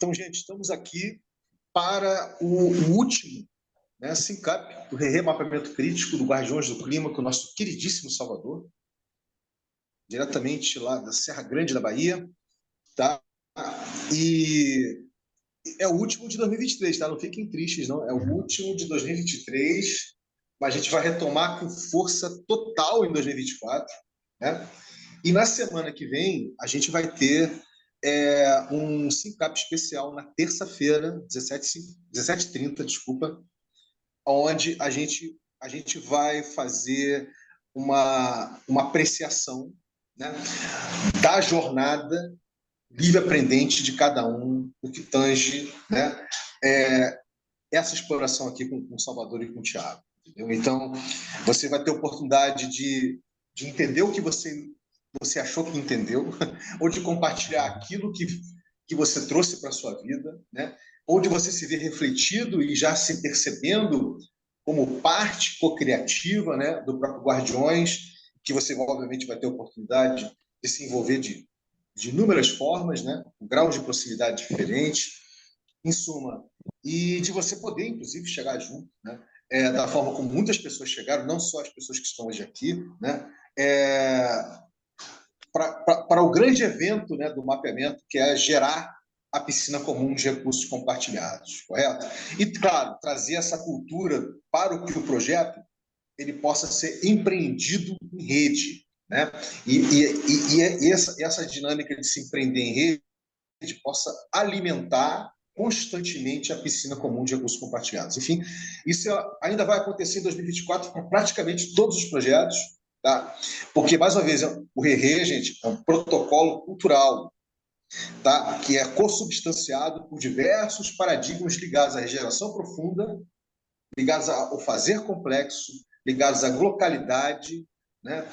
Então, gente, estamos aqui para o último, né, SINCAP, do remapeamento crítico do Guardiões do Clima, com o nosso queridíssimo Salvador, diretamente lá da Serra Grande da Bahia, tá? E é o último de 2023, tá? Não fiquem tristes, não. É o último de 2023, mas a gente vai retomar com força total em 2024, né? E na semana que vem, a gente vai ter um SINCAP especial na terça-feira, 17h30, desculpa, onde a gente vai fazer uma apreciação, né, da jornada livre aprendente de cada um, o que tange, né, essa exploração aqui com o Salvador e com o Thiago. Entendeu? Então, você vai ter oportunidade de entender o que você achou que entendeu, ou de compartilhar aquilo que você trouxe para a sua vida, né? Ou de você se ver refletido e já se percebendo como parte co-criativa, né, do próprio Guardiões, que você obviamente vai ter oportunidade de se envolver de inúmeras formas, né, com graus de proximidade diferentes, em suma, e de você poder, inclusive, chegar junto, né, da forma como muitas pessoas chegaram, não só as pessoas que estão hoje aqui, né, para o grande evento, né, do mapeamento, que é gerar a piscina comum de recursos compartilhados, correto? E, claro, trazer essa cultura para o que o projeto ele possa ser empreendido em rede, né? E essa dinâmica de se empreender em rede possa alimentar constantemente a piscina comum de recursos compartilhados. Enfim, isso ainda vai acontecer em 2024 com praticamente todos os projetos, tá? Porque, mais uma vez, o RERE, gente, é um protocolo cultural, tá? Que é consubstanciado por diversos paradigmas ligados à regeneração profunda, ligados ao fazer complexo, ligados à localidade, né?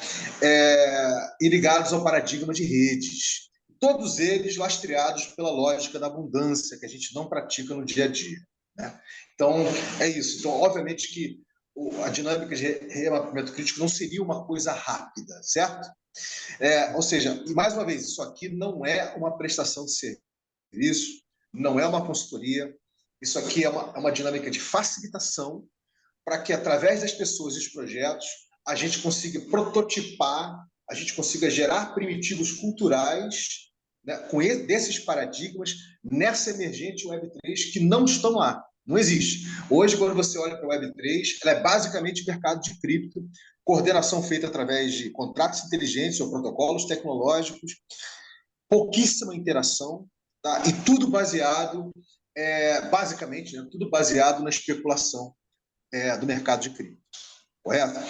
E ligados ao paradigma de redes. Todos eles lastreados pela lógica da abundância, que a gente não pratica no dia a dia, né? Então, é isso. Então, obviamente que a dinâmica de remapeamento crítico não seria uma coisa rápida, certo? Ou seja, e mais uma vez, isso aqui não é uma prestação de serviço, não é uma consultoria, isso aqui é uma dinâmica de facilitação para que, através das pessoas e dos projetos, a gente consiga prototipar, a gente consiga gerar primitivos culturais, né, desses paradigmas nessa emergente Web3 que não estão lá. Não existe. Hoje, quando você olha para a Web3, ela é basicamente mercado de cripto, coordenação feita através de contratos inteligentes ou protocolos tecnológicos, pouquíssima interação, tá? E tudo baseado, basicamente, né, tudo baseado na especulação do mercado de cripto, correto?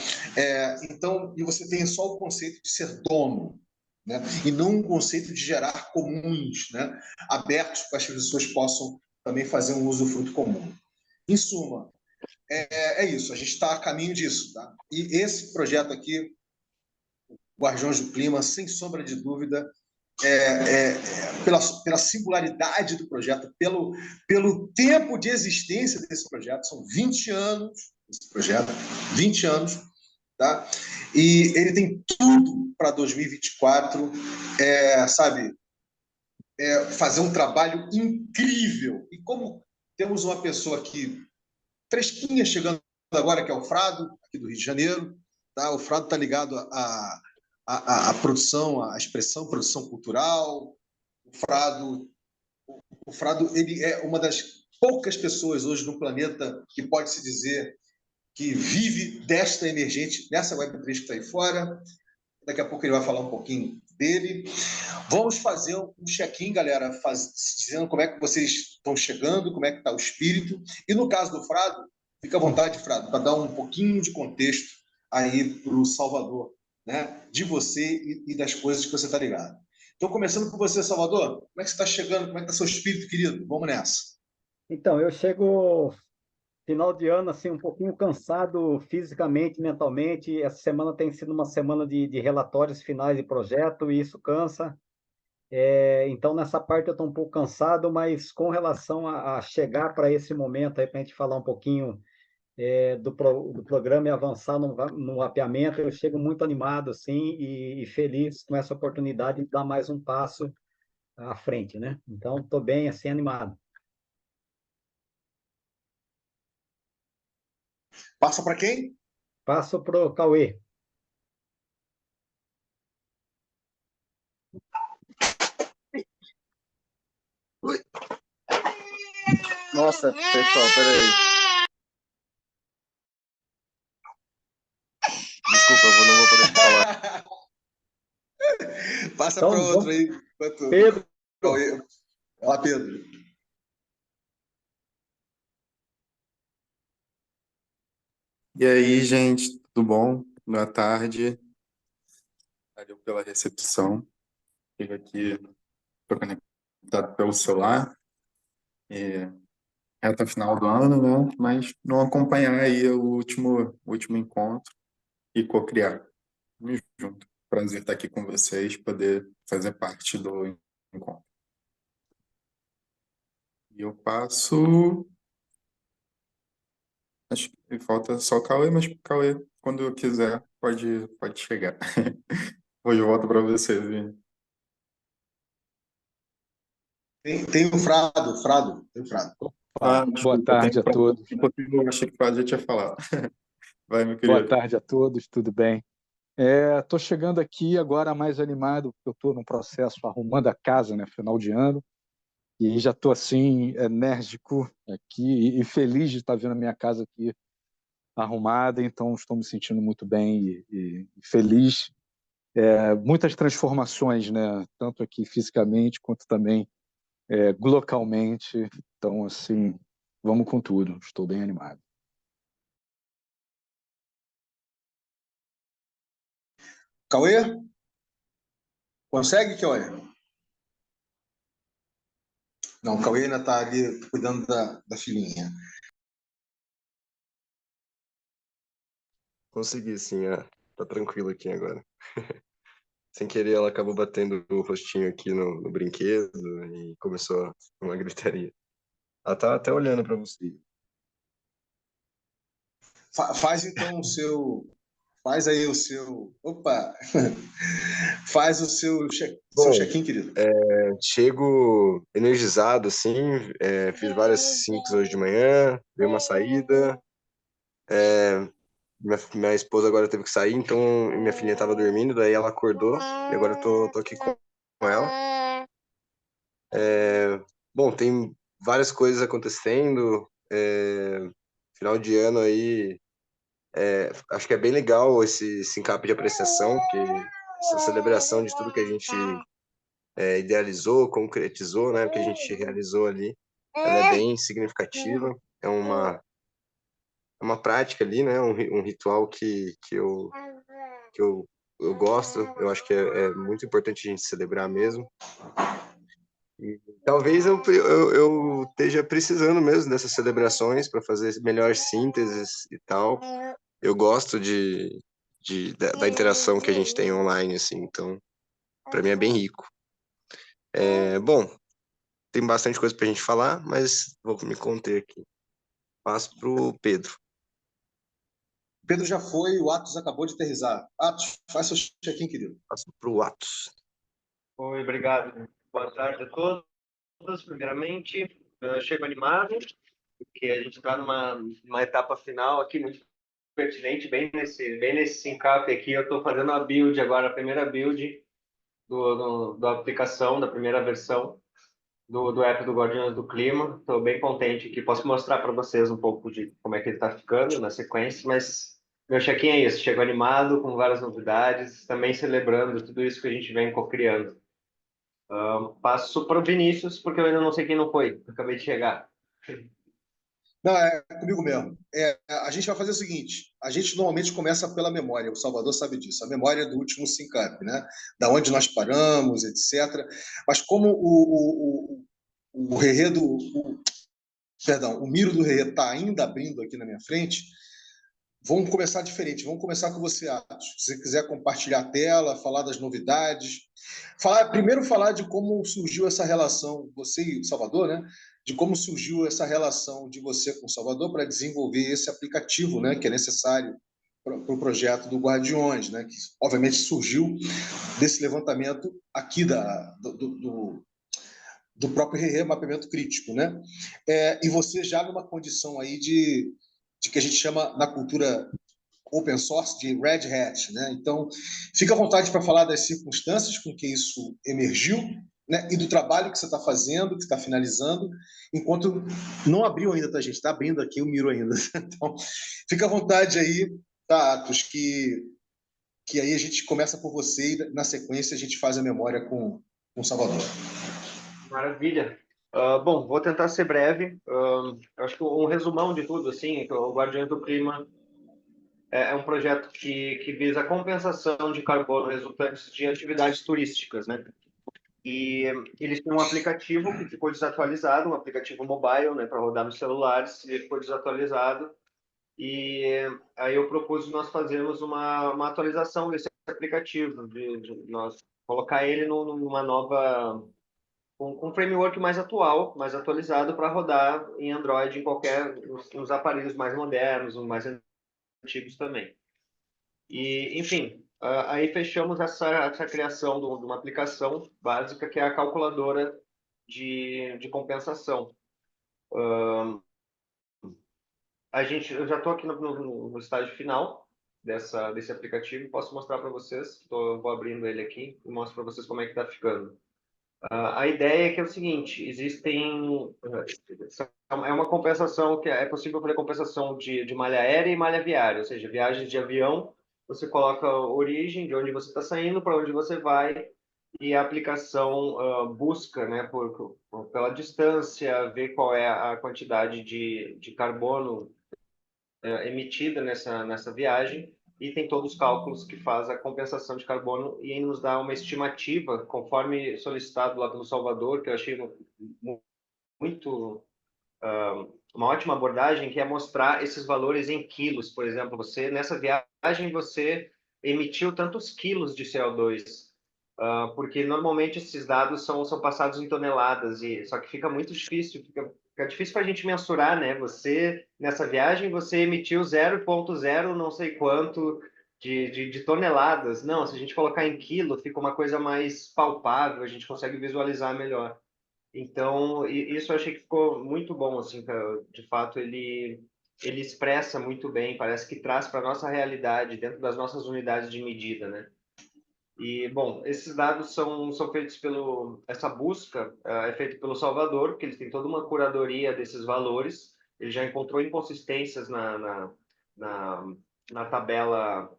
Então, e você tem só o conceito de ser dono, né? E não um conceito de gerar comuns, né? Abertos para que as pessoas possam também fazer um usufruto comum. Em suma, é isso, a gente está a caminho disso, tá? E esse projeto aqui, Guardiões do Clima, sem sombra de dúvida, pela singularidade do projeto, pelo tempo de existência desse projeto, são 20 anos esse projeto, 20 anos, tá? E ele tem tudo para 2024, sabe, fazer um trabalho incrível. E como temos uma pessoa aqui fresquinha chegando agora, que é o Frado, aqui do Rio de Janeiro, tá? O Frado está ligado à produção, à expressão, produção cultural. O Frado ele é uma das poucas pessoas hoje no planeta que pode se dizer que vive desta emergente, nessa Web3 que está aí fora. Daqui a pouco ele vai falar um pouquinho dele. Vamos fazer um check-in, galera, dizendo como é que vocês estão chegando, como é que está o espírito. E no caso do Frado, fica à vontade, Frado, para dar um pouquinho de contexto aí para o Salvador, né? De você e das coisas que você está ligado. Então, começando por você, Salvador, como é que você está chegando? Como é que está seu espírito, querido? Vamos nessa. Então, eu chego final de ano assim um pouquinho cansado fisicamente, mentalmente. Essa semana tem sido uma semana de relatórios finais de projeto e isso cansa. Então, nessa parte eu estou um pouco cansado, mas com relação a chegar para esse momento aí, para a gente falar um pouquinho do programa e avançar no mapeamento, eu chego muito animado assim e feliz com essa oportunidade de dar mais um passo à frente, né? Então, estou bem, assim, animado. Passa para quem? Passo para o Cauê. Nossa, pessoal, peraí. Desculpa, não vou poder falar. Passa para Então, outro vamos, aí. Enquanto... Pedro. Olá, Pedro. E aí, gente, tudo bom? Boa tarde. Valeu pela recepção. Fico aqui, estou conectado pelo celular. É, reta final do ano, né? Mas não acompanhar aí o último encontro e co-criar. Tamo junto. Prazer estar aqui com vocês, poder fazer parte do encontro. E eu passo. Acho que falta só o Cauê, mas Cauê, quando eu quiser, pode chegar. Hoje eu volto para vocês, Vini. Tem o Frado. Tem o Frado. Ah, Boa desculpa, tarde a todos. porque eu achei que o Fábio já tinha falado. Vai, meu Boa querido. tarde a todos, tudo bem? Estou chegando aqui agora mais animado, porque eu estou num processo arrumando a casa, né, final de ano, e já estou assim, enérgico aqui e feliz de estar vendo a minha casa aqui arrumada, então estou me sentindo muito bem e feliz. Muitas transformações, né, tanto aqui fisicamente quanto também localmente, então assim, vamos com tudo, estou bem animado. Cauê? Consegue, Cauê? Não, o Cauê ainda está ali cuidando da filhinha. Consegui, sim, tá tranquilo aqui agora. Sem querer, ela acabou batendo o rostinho aqui no brinquedo e começou uma gritaria. Ela tá até olhando para você. Faz então o seu. Faz aí o seu. Opa! Faz o seu Bom, check-in, querido. chego energizado, assim, fiz várias cinco hoje de manhã, dei uma saída. Minha esposa agora teve que sair, então minha filhinha estava dormindo, daí ela acordou e agora eu tô aqui com ela. Bom, tem várias coisas acontecendo. Final de ano aí, acho que é bem legal esse encape de apreciação, que essa celebração de tudo que a gente idealizou, concretizou, né, que a gente realizou ali, ela é bem significativa. É uma prática ali, né, um ritual que eu gosto. Eu acho que é muito importante a gente celebrar mesmo. E talvez eu esteja precisando mesmo dessas celebrações para fazer melhor sínteses e tal. Eu gosto da interação que a gente tem online, assim, então, para mim é bem rico. Bom, tem bastante coisa para a gente falar, mas vou me conter aqui. Passo pro Pedro. Pedro já foi, o Atos acabou de aterrissar. Atos, faz seu check-in, querido. Passo pro Atos. Oi, obrigado. Boa tarde a todos. Primeiramente, eu chego animado, porque a gente está numa etapa final aqui muito pertinente, bem nesse encaixe aqui. Eu estou fazendo a build agora, a primeira build da aplicação, da primeira versão do app do Guardiões do Clima. Estou bem contente que posso mostrar para vocês um pouco de como é que ele está ficando na sequência, mas meu check-in é isso. Chego animado, com várias novidades, também celebrando tudo isso que a gente vem co-criando. Passo para o Vinícius, porque eu ainda não sei quem não foi. Acabei de chegar. Não, é comigo mesmo. A gente vai fazer o seguinte: a gente normalmente começa pela memória, o Salvador sabe disso, a memória do último SINCAP, né? Da onde nós paramos, etc. Mas como o Rerê perdão, o Miro do Rerê está ainda abrindo aqui na minha frente, vamos começar diferente. Vamos começar com você, Atos. Se você quiser compartilhar a tela, falar das novidades. Primeiro falar de como surgiu essa relação, você e o Salvador, né? De como surgiu essa relação de você com o Salvador para desenvolver esse aplicativo, né? Que é necessário para o projeto do Guardiões, né? Que obviamente surgiu desse levantamento aqui do próprio remapeamento crítico, né? E você já numa condição aí de que a gente chama na cultura open source de Red Hat, né? Então, fica à vontade para falar das circunstâncias com que isso emergiu, né? E do trabalho que você está fazendo, que está finalizando, enquanto não abriu ainda, tá, gente? Está abrindo aqui o Miro ainda. Então, fica à vontade aí, tá, Atos, que aí a gente começa por você e na sequência a gente faz a memória com o Salvador. Maravilha. Bom, vou tentar ser breve. Eu acho que um resumão de tudo, assim, é que o Guardiões do Clima é um projeto que visa a compensação de carbono resultantes de atividades turísticas, né? E eles têm um aplicativo que ficou desatualizado, um aplicativo mobile, né, para rodar nos celulares, ele ficou desatualizado. E aí eu propus nós fazermos uma atualização desse aplicativo, de nós colocar ele numa nova, com um framework mais atual, mais atualizado para rodar em Android em qualquer, nos aparelhos mais modernos, os mais antigos também. E, enfim, aí fechamos essa criação de uma aplicação básica que é a calculadora de compensação. Eu já estou aqui no estágio final desse aplicativo, posso mostrar para vocês. Vou abrindo ele aqui e mostro para vocês como é que está ficando. A ideia é que é o seguinte: é uma compensação que é possível fazer compensação de malha aérea e malha viária, ou seja, viagens de avião, você coloca a origem de onde você está saindo, para onde você vai, e a aplicação busca, né, pela distância, ver qual é a quantidade de carbono emitida nessa viagem, e tem todos os cálculos que faz a compensação de carbono e nos dá uma estimativa, conforme solicitado lá pelo Salvador, que eu achei muito uma ótima abordagem, que é mostrar esses valores em quilos. Por exemplo, nessa viagem você emitiu tantos quilos de CO2, porque normalmente esses dados são passados em toneladas, só que fica muito difícil, fica difícil para a gente mensurar, né? Nessa viagem, você emitiu 0,0 não sei quanto de toneladas. Não, se a gente colocar em quilo, fica uma coisa mais palpável, a gente consegue visualizar melhor. Então, isso eu achei que ficou muito bom, assim, de fato, ele expressa muito bem, parece que traz para a nossa realidade, dentro das nossas unidades de medida, né? E, bom, esses dados são feitos essa busca é feita pelo Salvador, porque eles têm toda uma curadoria desses valores, ele já encontrou inconsistências na tabela.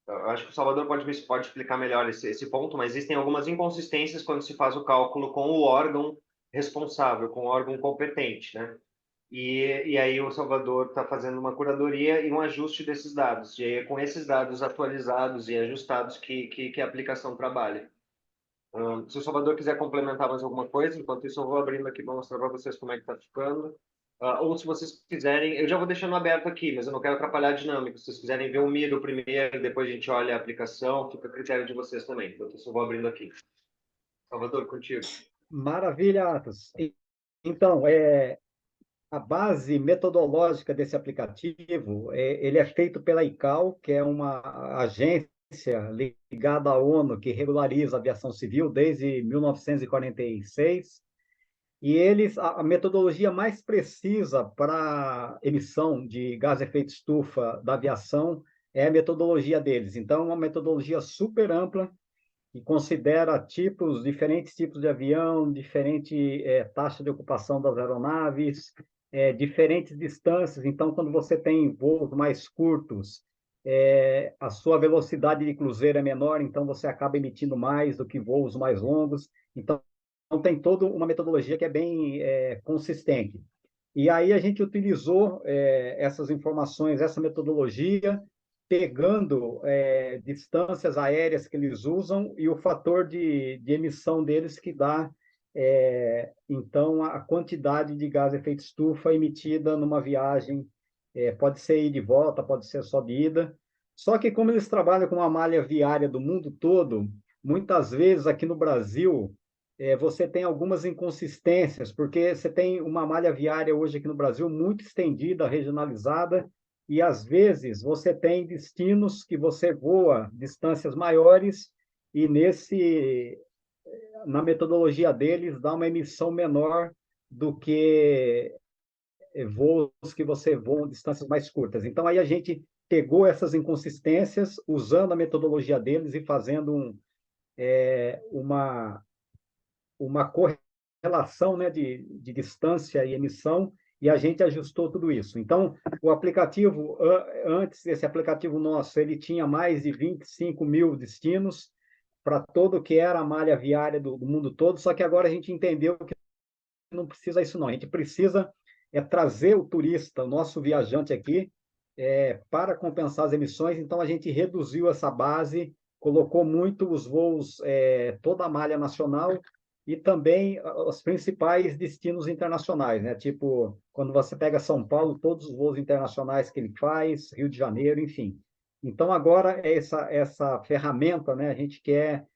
Eu acho que o Salvador pode explicar melhor esse ponto, mas existem algumas inconsistências quando se faz o cálculo com o órgão responsável, com o órgão competente, né? E aí o Salvador está fazendo uma curadoria e um ajuste desses dados. E aí é com esses dados atualizados e ajustados que a aplicação trabalha. Se o Salvador quiser complementar mais alguma coisa, enquanto isso eu vou abrindo aqui para mostrar para vocês como é que está ficando. Ou se vocês quiserem, eu já vou deixando aberto aqui, mas eu não quero atrapalhar a dinâmica. Se vocês quiserem ver o Miro primeiro, depois a gente olha a aplicação, fica a critério de vocês também. Enquanto isso eu vou abrindo aqui. Salvador, contigo. Maravilha, Atos. Então, a base metodológica desse aplicativo, ele é feito pela ICAO, que é uma agência ligada à ONU que regulariza a aviação civil desde 1946. E a metodologia mais precisa para emissão de gás de efeito estufa da aviação é a metodologia deles. Então, é uma metodologia super ampla que considera diferentes tipos de avião, diferente taxa de ocupação das aeronaves, diferentes distâncias. Então, quando você tem voos mais curtos, a sua velocidade de cruzeiro é menor, então você acaba emitindo mais do que voos mais longos. Então, tem toda uma metodologia que é bem consistente. E aí a gente utilizou essas informações, essa metodologia, pegando distâncias aéreas que eles usam e o fator de emissão deles que dá, então, a quantidade de gás de efeito estufa emitida numa viagem, pode ser ida e volta, pode ser só de ida. Só que como eles trabalham com uma malha viária do mundo todo, muitas vezes aqui no Brasil, você tem algumas inconsistências, porque você tem uma malha viária hoje aqui no Brasil muito estendida, regionalizada, e às vezes você tem destinos que você voa distâncias maiores e na metodologia deles, dá uma emissão menor do que voos que você voa distâncias mais curtas. Então, aí a gente pegou essas inconsistências, usando a metodologia deles e fazendo uma correlação, né, de distância e emissão, e a gente ajustou tudo isso. Então, o aplicativo, antes, esse aplicativo nosso, ele tinha mais de 25 mil destinos para todo que era a malha viária do mundo todo, só que agora a gente entendeu que não precisa isso não, a gente precisa trazer o turista, o nosso viajante aqui, para compensar as emissões, então a gente reduziu essa base, colocou muito os voos, toda a malha nacional, e também os principais destinos internacionais, né? Tipo, quando você pega São Paulo, todos os voos internacionais que ele faz, Rio de Janeiro, enfim. Então, agora, essa ferramenta, né? A gente quer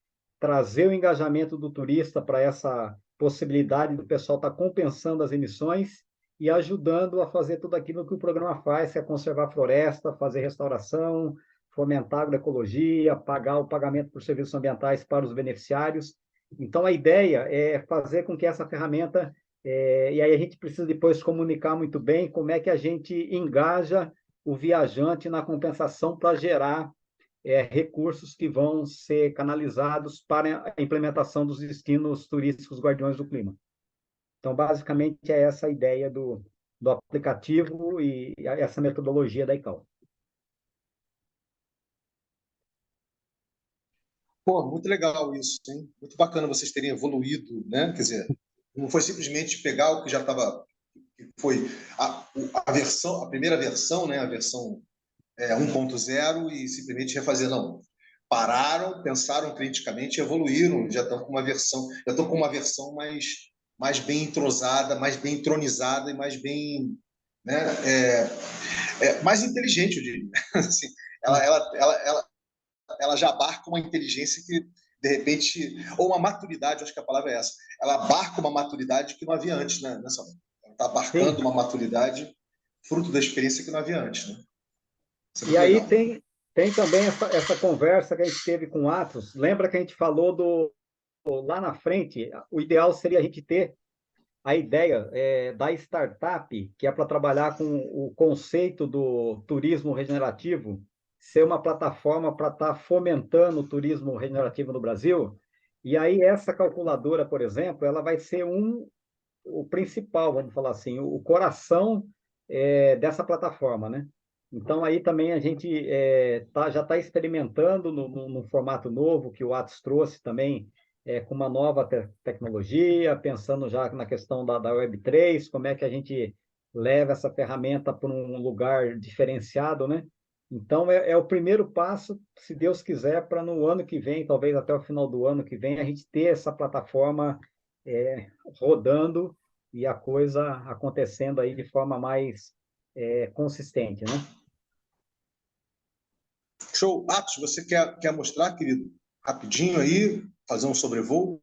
trazer o engajamento do turista para essa possibilidade do pessoal estar compensando as emissões e ajudando a fazer tudo aquilo que o programa faz, que é conservar a floresta, fazer restauração, fomentar a agroecologia, pagar o pagamento por serviços ambientais para os beneficiários. Então, a ideia é fazer com que essa ferramenta, e aí a gente precisa depois comunicar muito bem como é que a gente engaja o viajante na compensação para gerar recursos que vão ser canalizados para a implementação dos destinos turísticos Guardiões do Clima. Então, basicamente, é essa a ideia do aplicativo e essa metodologia da ICAO. Pô, muito legal isso, hein? Muito bacana vocês terem evoluído, né? Quer dizer, não foi simplesmente pegar o que já estava, que foi a versão, a primeira versão, né? A versão 1.0 e simplesmente refazer, não. Pararam, pensaram criticamente, evoluíram, já estão com uma versão, mais bem entrosada, mais bem entronizada e mais bem, né? Mais inteligente, eu diria. Assim, ela já abarca uma inteligência que, de repente, ou uma maturidade, acho que a palavra é essa, ela abarca uma maturidade que não havia antes, né? Ela está abarcando uma maturidade fruto da experiência que não havia antes, né? E aí tem também essa conversa que a gente teve com o Atos. Lembra que a gente falou lá na frente, o ideal seria a gente ter a ideia da startup, que é para trabalhar com o conceito do turismo regenerativo, ser uma plataforma para estar fomentando o turismo regenerativo no Brasil. E aí essa calculadora, por exemplo, ela vai ser o principal, vamos falar assim, o coração dessa plataforma, né? Então, aí também a gente já está experimentando no formato novo que o Atos trouxe também, com uma nova tecnologia, pensando já na questão da Web3, como é que a gente leva essa ferramenta para um lugar diferenciado, né? Então, é o primeiro passo, se Deus quiser, para no ano que vem, talvez até o final do ano que vem, a gente ter essa plataforma rodando e a coisa acontecendo aí de forma mais consistente, né? Show. Atos, você quer mostrar, querido? Rapidinho aí, fazer um sobrevoo?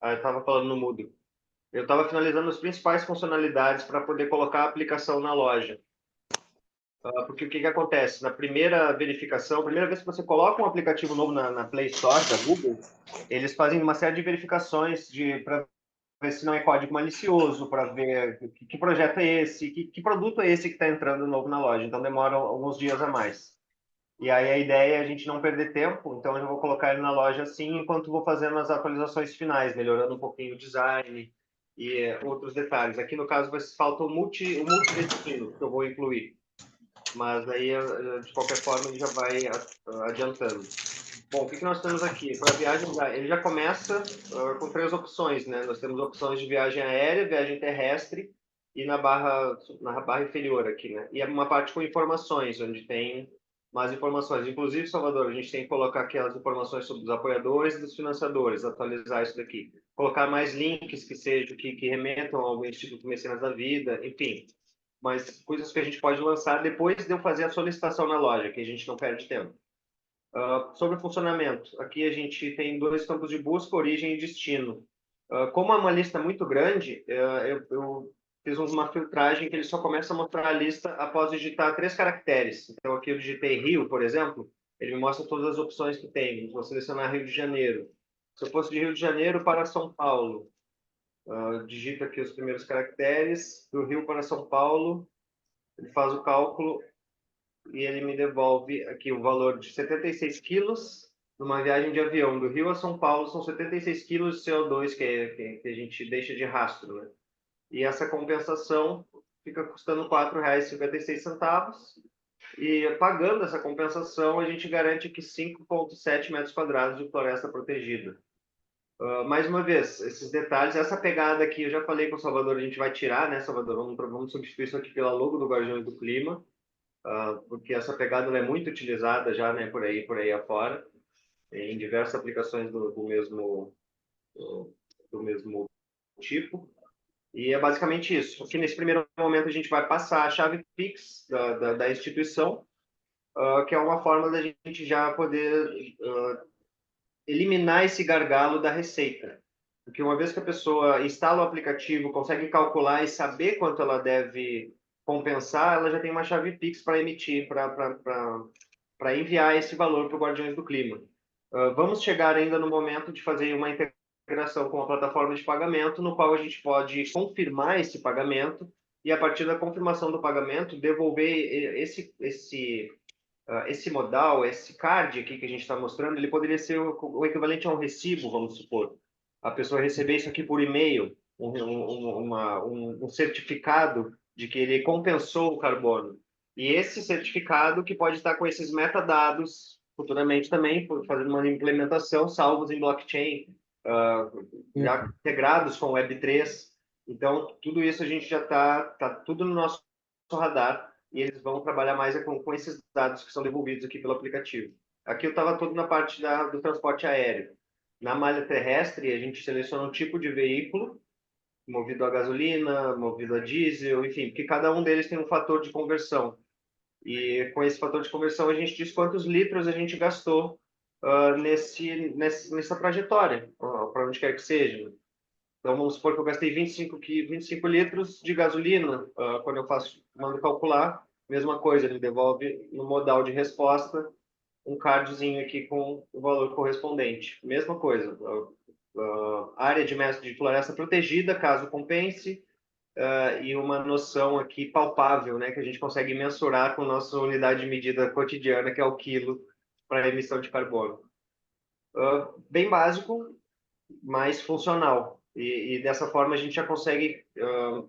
Eu estava falando no mudo. Eu estava finalizando as principais funcionalidades para poder colocar a aplicação na loja. Porque o que acontece? Na primeira verificação, a primeira vez que você coloca um aplicativo novo na Play Store da Google, eles fazem uma série de verificações para ver se não é código malicioso, para ver que projeto é esse, que produto é esse que está entrando novo na loja. Então, demora alguns dias a mais. E aí a ideia é a gente não perder tempo, então eu vou colocar ele na loja assim, enquanto vou fazendo as atualizações finais, melhorando um pouquinho o design e outros detalhes. Aqui no caso falta o multidestino que eu vou incluir, mas aí de qualquer forma ele já vai adiantando. Bom, o que nós temos aqui? Para a viagem, ele já começa com 3 opções, né? Nós temos opções de viagem aérea, viagem terrestre e na barra inferior aqui, né? E uma parte com informações, onde tem mais informações. Inclusive, Salvador, a gente tem que colocar aquelas informações sobre os apoiadores e dos financiadores, atualizar isso daqui. Colocar mais links que remetam ao Instituto Mecenas da Vida, enfim. Mas coisas que a gente pode lançar depois de eu fazer a solicitação na loja, que a gente não perde tempo. Sobre o funcionamento, aqui a gente tem 2 campos de busca, origem e destino. Como é uma lista muito grande, eu fiz uma filtragem que ele só começa a mostrar a lista após digitar 3 caracteres. Então, aqui eu digitei Rio, por exemplo, ele me mostra todas as opções que tem. Vou selecionar Rio de Janeiro. Se eu fosse de Rio de Janeiro para São Paulo, digito aqui os primeiros caracteres, do Rio para São Paulo, ele faz o cálculo e ele me devolve aqui o valor de 76 quilos numa viagem de avião do Rio a São Paulo, são 76 quilos de CO2 que a gente deixa de rastro, né? E essa compensação fica custando R$ 4,56. E pagando essa compensação, a gente garante que 5,7 metros quadrados de floresta protegida. Mais uma vez, esses detalhes, essa pegada aqui, eu já falei com o Salvador, a gente vai tirar, né, Salvador? Vamos substituir isso aqui pela logo do Guardiões do Clima, porque essa pegada ela é muito utilizada já, né, por aí afora, em diversas aplicações do mesmo tipo. E é basicamente isso. Aqui nesse primeiro momento a gente vai passar a chave Pix da instituição, que é uma forma da gente já poder eliminar esse gargalo da receita. Porque uma vez que a pessoa instala o aplicativo, consegue calcular e saber quanto ela deve compensar, ela já tem uma chave Pix para emitir, para enviar esse valor para o Guardiões do Clima. Vamos chegar ainda no momento de fazer uma integração com a plataforma de pagamento, no qual a gente pode confirmar esse pagamento e, a partir da confirmação do pagamento, devolver esse modal, esse card aqui que a gente está mostrando, ele poderia ser o equivalente a um recibo, vamos supor. A pessoa receber isso aqui por e-mail, um certificado de que ele compensou o carbono. E esse certificado que pode estar com esses metadados futuramente também, fazendo uma implementação, salvos em blockchain, já integrados com Web3. Então, tudo isso a gente já tá tudo no nosso radar e eles vão trabalhar mais com esses dados que são devolvidos aqui pelo aplicativo. Aqui eu estava todo na parte do transporte aéreo. Na malha terrestre, a gente seleciona um tipo de veículo, movido a gasolina, movido a diesel, enfim, porque cada um deles tem um fator de conversão. E com esse fator de conversão, a gente diz quantos litros a gente gastou nessa trajetória, para onde quer que seja. Então, vamos supor que eu gastei 25 litros de gasolina quando eu mando calcular. Mesma coisa, ele devolve no modal de resposta um cardzinho aqui com o valor correspondente. Mesma coisa, área de floresta protegida, caso compense, e uma noção aqui palpável, né, que a gente consegue mensurar com a nossa unidade de medida cotidiana, que é o quilo para emissão de carbono. Bem básico, mais funcional. E dessa forma a gente já consegue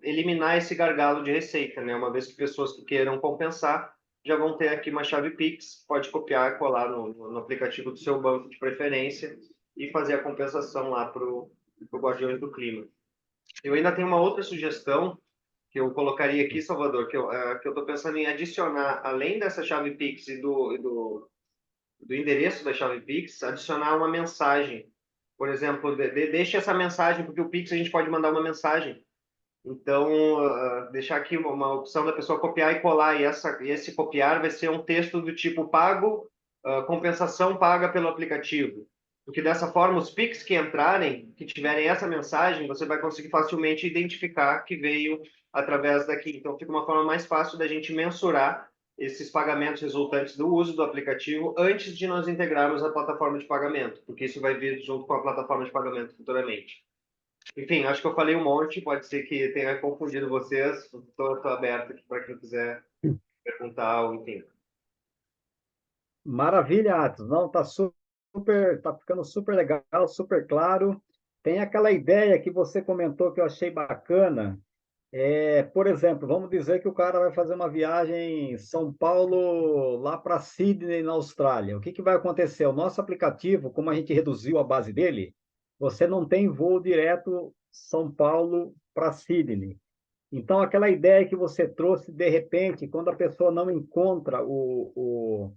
eliminar esse gargalo de receita, né? Uma vez que pessoas que queiram compensar já vão ter aqui uma chave Pix, pode copiar e colar no aplicativo do seu banco de preferência e fazer a compensação lá para o Guardiões do Clima. Eu ainda tenho uma outra sugestão que eu colocaria aqui, Salvador, que eu estou pensando em adicionar, além dessa chave Pix e do endereço da chave Pix, adicionar uma mensagem. Por exemplo, deixe essa mensagem, porque o Pix a gente pode mandar uma mensagem. Então, deixar aqui uma opção da pessoa copiar e colar, e esse copiar vai ser um texto do tipo pago, compensação paga pelo aplicativo. Porque dessa forma, os Pix que entrarem, que tiverem essa mensagem, você vai conseguir facilmente identificar que veio através daqui. Então, fica uma forma mais fácil da gente mensurar esses pagamentos resultantes do uso do aplicativo antes de nós integrarmos a plataforma de pagamento, porque isso vai vir junto com a plataforma de pagamento futuramente. Enfim, acho que eu falei um monte, pode ser que tenha confundido vocês. Estou aberto aqui para quem quiser perguntar, ou enfim. Maravilha, Atos. Não, tá ficando super legal, super claro. Tem aquela ideia que você comentou que eu achei bacana. Por exemplo, vamos dizer que o cara vai fazer uma viagem São Paulo lá para Sydney, na Austrália. O que que vai acontecer? O nosso aplicativo, como a gente reduziu a base dele, você não tem voo direto São Paulo para Sydney. Então, aquela ideia que você trouxe, de repente, quando a pessoa não encontra o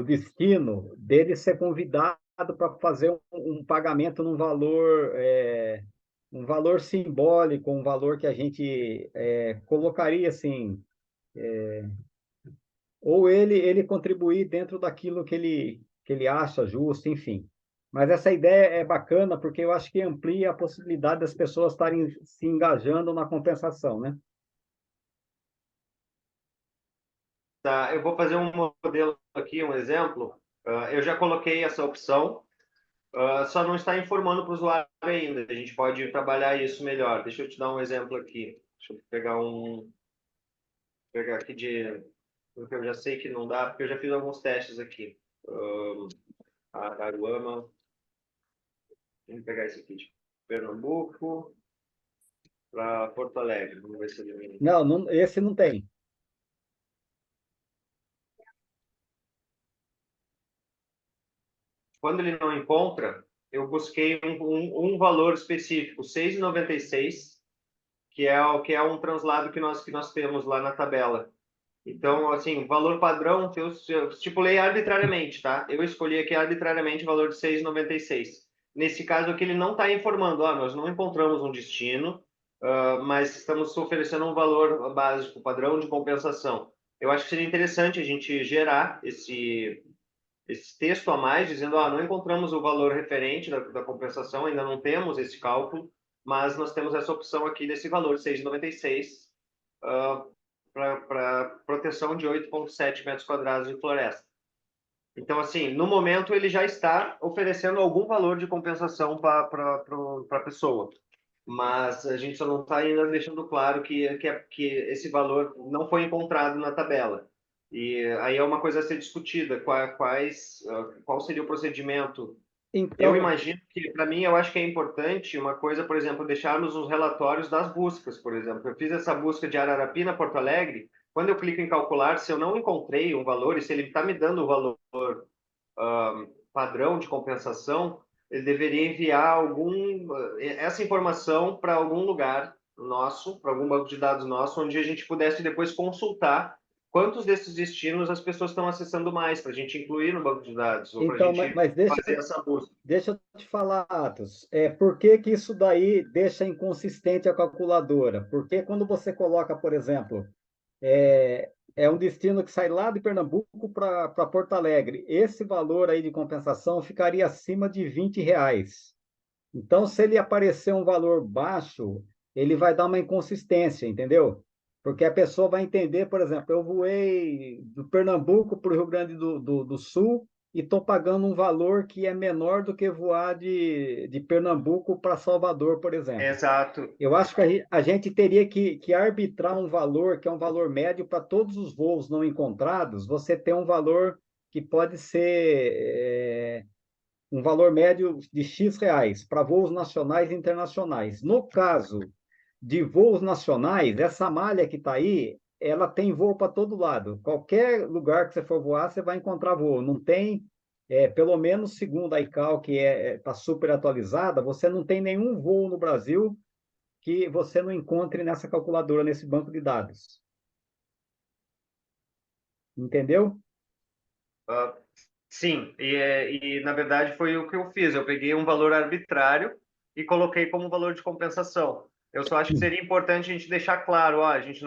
destino, dele ser convidado para fazer um pagamento num valor, um valor simbólico, um valor que a gente colocaria assim, ou ele contribuir dentro daquilo que ele acha justo, enfim. Mas essa ideia é bacana porque eu acho que amplia a possibilidade das pessoas estarem se engajando na compensação, né? Tá, eu vou fazer um modelo aqui, um exemplo. Eu já coloquei essa opção, só não está informando para o usuário ainda. A gente pode trabalhar isso melhor. Deixa eu te dar um exemplo aqui. Deixa eu pegar aqui de, porque eu já sei que não dá, porque eu já fiz alguns testes aqui. Araruama, vamos pegar esse aqui de Pernambuco para Porto Alegre. Vamos ver se ele... Não, esse não tem. Quando ele não encontra, eu busquei um valor específico, 6,96, que é um translado que nós temos lá na tabela. Então, assim, valor padrão eu estipulei arbitrariamente, tá? Eu escolhi aqui arbitrariamente o valor de 6,96. Nesse caso aqui, ele não está informando, nós não encontramos um destino, mas estamos oferecendo um valor básico, padrão de compensação. Eu acho que seria interessante a gente gerar esse texto a mais, dizendo, não encontramos o valor referente da compensação, ainda não temos esse cálculo, mas nós temos essa opção aqui desse valor, 6,96, para proteção de 8,7 metros quadrados de floresta. Então, assim, no momento ele já está oferecendo algum valor de compensação para a pessoa, mas a gente só não está ainda deixando claro que esse valor não foi encontrado na tabela. E aí é uma coisa a ser discutida, qual seria o procedimento. Eu Então, imagino que, para mim, eu acho que é importante uma coisa, por exemplo, deixarmos os relatórios das buscas, por exemplo. Eu fiz essa busca de Ararapina, Porto Alegre. Quando eu clico em calcular, se eu não encontrei um valor, e se ele está me dando o valor padrão de compensação, ele deveria enviar essa informação para algum lugar nosso, para algum banco de dados nosso, onde a gente pudesse depois consultar quantos desses destinos as pessoas estão acessando mais, para a gente incluir no banco de dados, ou para a gente mas fazer essa busca. deixa eu te falar, Atos, por que que isso daí deixa inconsistente a calculadora? Porque quando você coloca, por exemplo, é um destino que sai lá de Pernambuco para Porto Alegre, esse valor aí de compensação ficaria acima de R$ 20. Então, se ele aparecer um valor baixo, ele vai dar uma inconsistência, entendeu? Porque a pessoa vai entender, por exemplo, eu voei do Pernambuco para o Rio Grande do Sul e estou pagando um valor que é menor do que voar de Pernambuco para Salvador, por exemplo. Exato. Eu acho que a gente teria que arbitrar um valor que é um valor médio para todos os voos não encontrados. Você tem um valor que pode ser um valor médio de X reais para voos nacionais e internacionais. No caso de voos nacionais, essa malha que está aí, ela tem voo para todo lado. Qualquer lugar que você for voar, você vai encontrar voo. Não tem, pelo menos segundo a ICAO, que está super atualizada, você não tem nenhum voo no Brasil que você não encontre nessa calculadora, nesse banco de dados. Entendeu? Sim, na verdade foi o que eu fiz. Eu peguei um valor arbitrário e coloquei como valor de compensação. Eu só acho que seria importante a gente deixar claro, a gente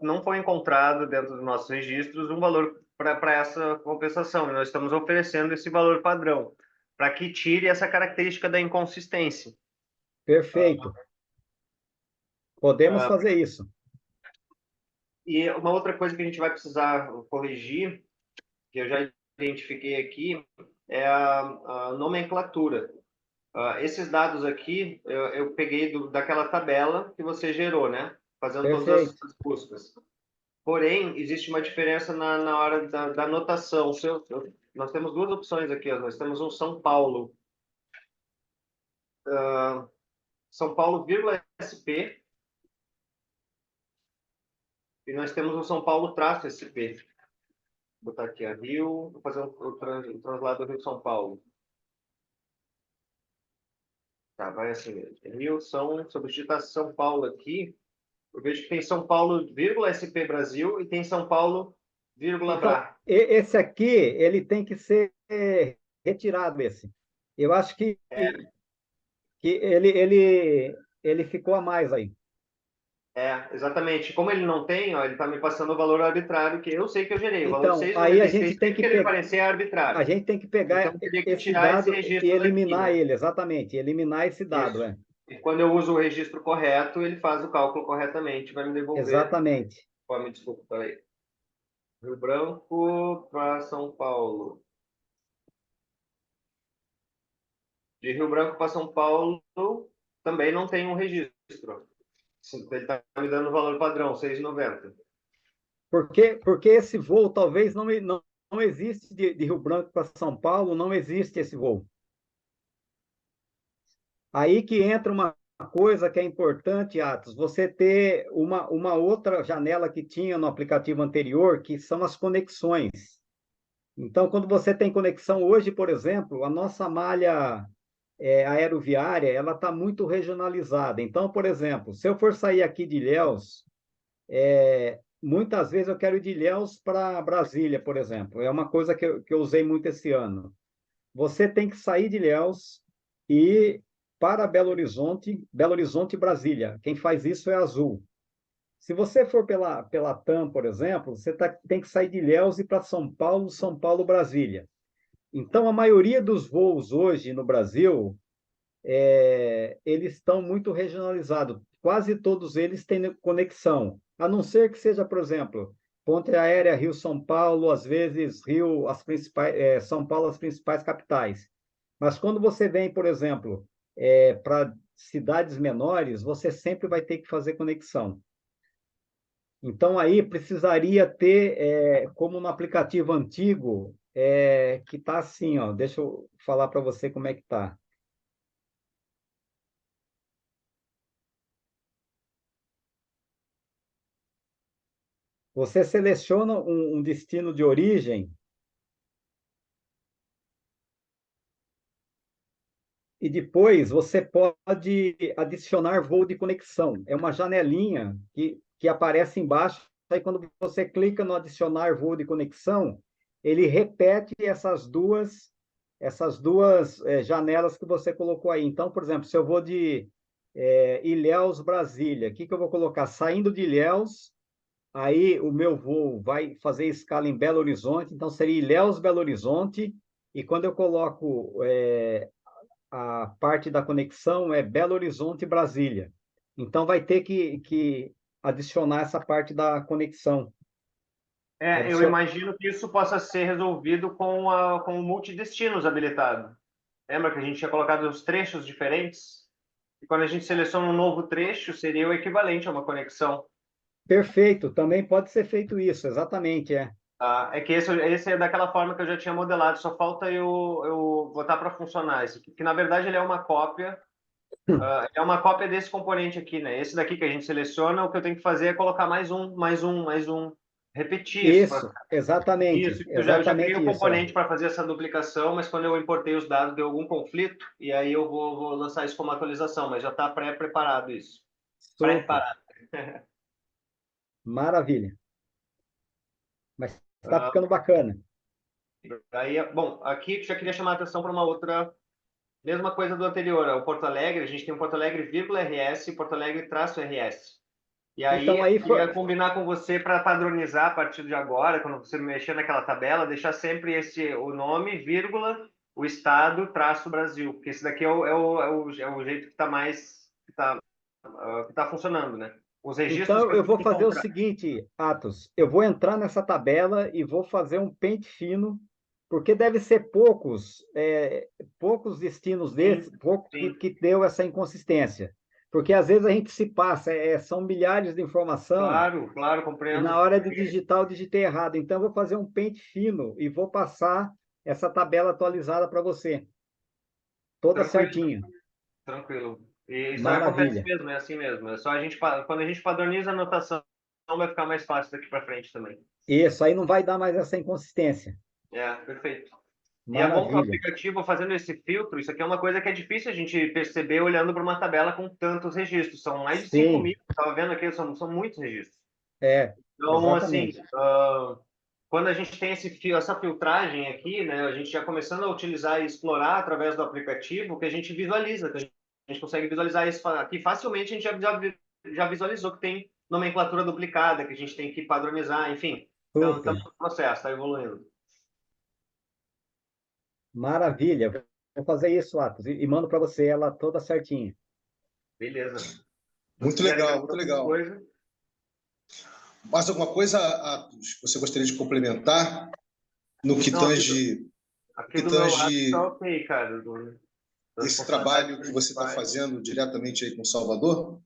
não foi encontrado dentro dos nossos registros um valor para essa compensação. E nós estamos oferecendo esse valor padrão para que tire essa característica da inconsistência. Perfeito. Podemos fazer isso. E uma outra coisa que a gente vai precisar corrigir, que eu já identifiquei aqui, é a nomenclatura. Esses dados aqui eu peguei daquela tabela que você gerou, né? Fazendo todas Perfeito. as buscas. Porém, existe uma diferença na hora da anotação. Nós temos duas opções aqui. Nós temos um São Paulo, São Paulo, SP, e nós temos um São Paulo traço SP. Vou botar aqui a Rio, vou fazer o translado Rio-São Paulo. Tá, vai assim mesmo. Rio, sobre São Paulo aqui, eu vejo que tem São Paulo, SP Brasil, e tem São Paulo, Então, Bra. esse aqui, ele tem que ser retirado, esse. Eu acho que ele ficou a mais aí. Exatamente. Como ele não tem, ó, ele está me passando o valor arbitrário, que eu sei que eu gerei. O valor de Então, aí a gente 6,96, tem que que ele pegar, parecer é a arbitrário. gente tem que Então, pegar eu teria que esse tirar esse dado e registro daqui, eliminar né? ele, exatamente, eliminar esse dado, Isso. E quando eu uso o registro correto, ele faz o cálculo corretamente, vai me devolver. exatamente. Oh, me desculpa, peraí. Rio Branco para São Paulo. De Rio Branco para São Paulo também não tem um registro. Ele está me dando o valor padrão, 6,90. Porque esse voo talvez não existe de Rio Branco para São Paulo, não existe esse voo. Aí que entra uma coisa que é importante, Atos, você ter uma outra janela que tinha no aplicativo anterior, que são as conexões. Então, quando você tem conexão hoje, por exemplo, a nossa malha aeroviária, ela está muito regionalizada. Então, por exemplo, se eu for sair aqui de Ilhéus, muitas vezes eu quero ir de Ilhéus para Brasília, por exemplo. É uma coisa que eu usei muito esse ano. Você tem que sair de Ilhéus e ir para Belo Horizonte e Brasília. Quem faz isso é a Azul. Se você for pela TAM, por exemplo, você tem que sair de Ilhéus e ir para São Paulo, Brasília. Então, a maioria dos voos hoje no Brasil, eles estão muito regionalizados. Quase todos eles têm conexão, a não ser que seja, por exemplo, ponte aérea Rio-São Paulo, às vezes Rio, as principais, São Paulo, as principais capitais. Mas quando você vem, por exemplo, para cidades menores, você sempre vai ter que fazer conexão. Então, aí precisaria ter, como no aplicativo antigo, que está assim, ó, deixa eu falar para você como é que está. Você seleciona um destino de origem e depois você pode adicionar voo de conexão. É uma janelinha que aparece embaixo. Aí, quando você clica no adicionar voo de conexão, ele repete essas duas janelas que você colocou aí. Então, por exemplo, se eu vou de Ilhéus, Brasília, o que eu vou colocar? Saindo de Ilhéus, aí o meu voo vai fazer escala em Belo Horizonte, então seria Ilhéus, Belo Horizonte, e quando eu coloco a parte da conexão é Belo Horizonte, Brasília. Então vai ter que adicionar essa parte da conexão. Eu imagino que isso possa ser resolvido com o multidestinos habilitado. Lembra que a gente tinha colocado os trechos diferentes? E quando a gente seleciona um novo trecho, seria o equivalente a uma conexão. Perfeito, também pode ser feito isso, exatamente, Tá? É que esse é daquela forma que eu já tinha modelado, só falta eu botar para funcionar. Esse aqui, que na verdade ele é uma cópia. É uma cópia desse componente aqui, né? Esse daqui que a gente seleciona, o que eu tenho que fazer é colocar mais um, mais um, mais um. Repetir isso. Isso, exatamente, Eu já criei exatamente o isso, componente para fazer essa duplicação, mas quando eu importei os dados deu algum conflito, e aí eu vou lançar isso como atualização, mas já está pré-preparado isso. Super, Preparado. maravilha. Mas está Ah, ficando bacana. aí, bom, aqui já queria chamar a atenção para uma outra, mesma coisa do anterior, o Porto Alegre, a gente tem o Porto Alegre, vírgula RS, Porto Alegre, traço RS. E aí, Então eu aí queria combinar com você para padronizar a partir de agora, quando você mexer naquela tabela, deixar sempre o nome, vírgula, o estado, traço Brasil, porque esse daqui é o jeito que está mais, que tá funcionando, né? Os registros Então, que eu eu tenho vou que fazer o encontrar. seguinte, Atos, eu vou entrar nessa tabela e vou fazer um pente fino, porque deve ser poucos destinos Sim, desses, pouco que, sim, que deu essa inconsistência. Porque às vezes a gente se passa, são milhares de informação, claro, claro, e na compreendo. hora de digitar, eu digitei errado. Então, eu vou fazer um pente fino e vou passar essa tabela atualizada para você, toda Tranquilo, certinha. tranquilo. E isso acontece Maravilha. mesmo, é assim mesmo. É só quando a gente padroniza a anotação, vai ficar mais fácil daqui para frente também. Isso, aí não vai dar mais essa inconsistência. Perfeito. E é bom que o Maravilha. aplicativo, fazendo esse filtro, isso aqui é uma coisa que é difícil a gente perceber olhando para uma tabela com tantos registros. São mais de 5 Sim, mil, estava vendo aqui, são muitos registros. Então, assim, exatamente. quando a gente tem essa filtragem aqui, né, a gente já começando a utilizar e explorar através do aplicativo, que a gente visualiza, que a gente consegue visualizar isso aqui facilmente, a gente já já visualizou que tem nomenclatura duplicada, que a gente tem que padronizar, enfim. Então, Super. estamos no processo, está evoluindo. Maravilha. Vou fazer isso, Atos, e mando para você ela toda certinha. Beleza. Muito Quiserem legal, mais muito alguma legal. coisa? Mais alguma coisa, Atos, que você gostaria de complementar no que Não, tange, aqui do meu lado tá tange ok, cara. Das esse funcionalidades trabalho que você está principais. fazendo diretamente aí com Salvador?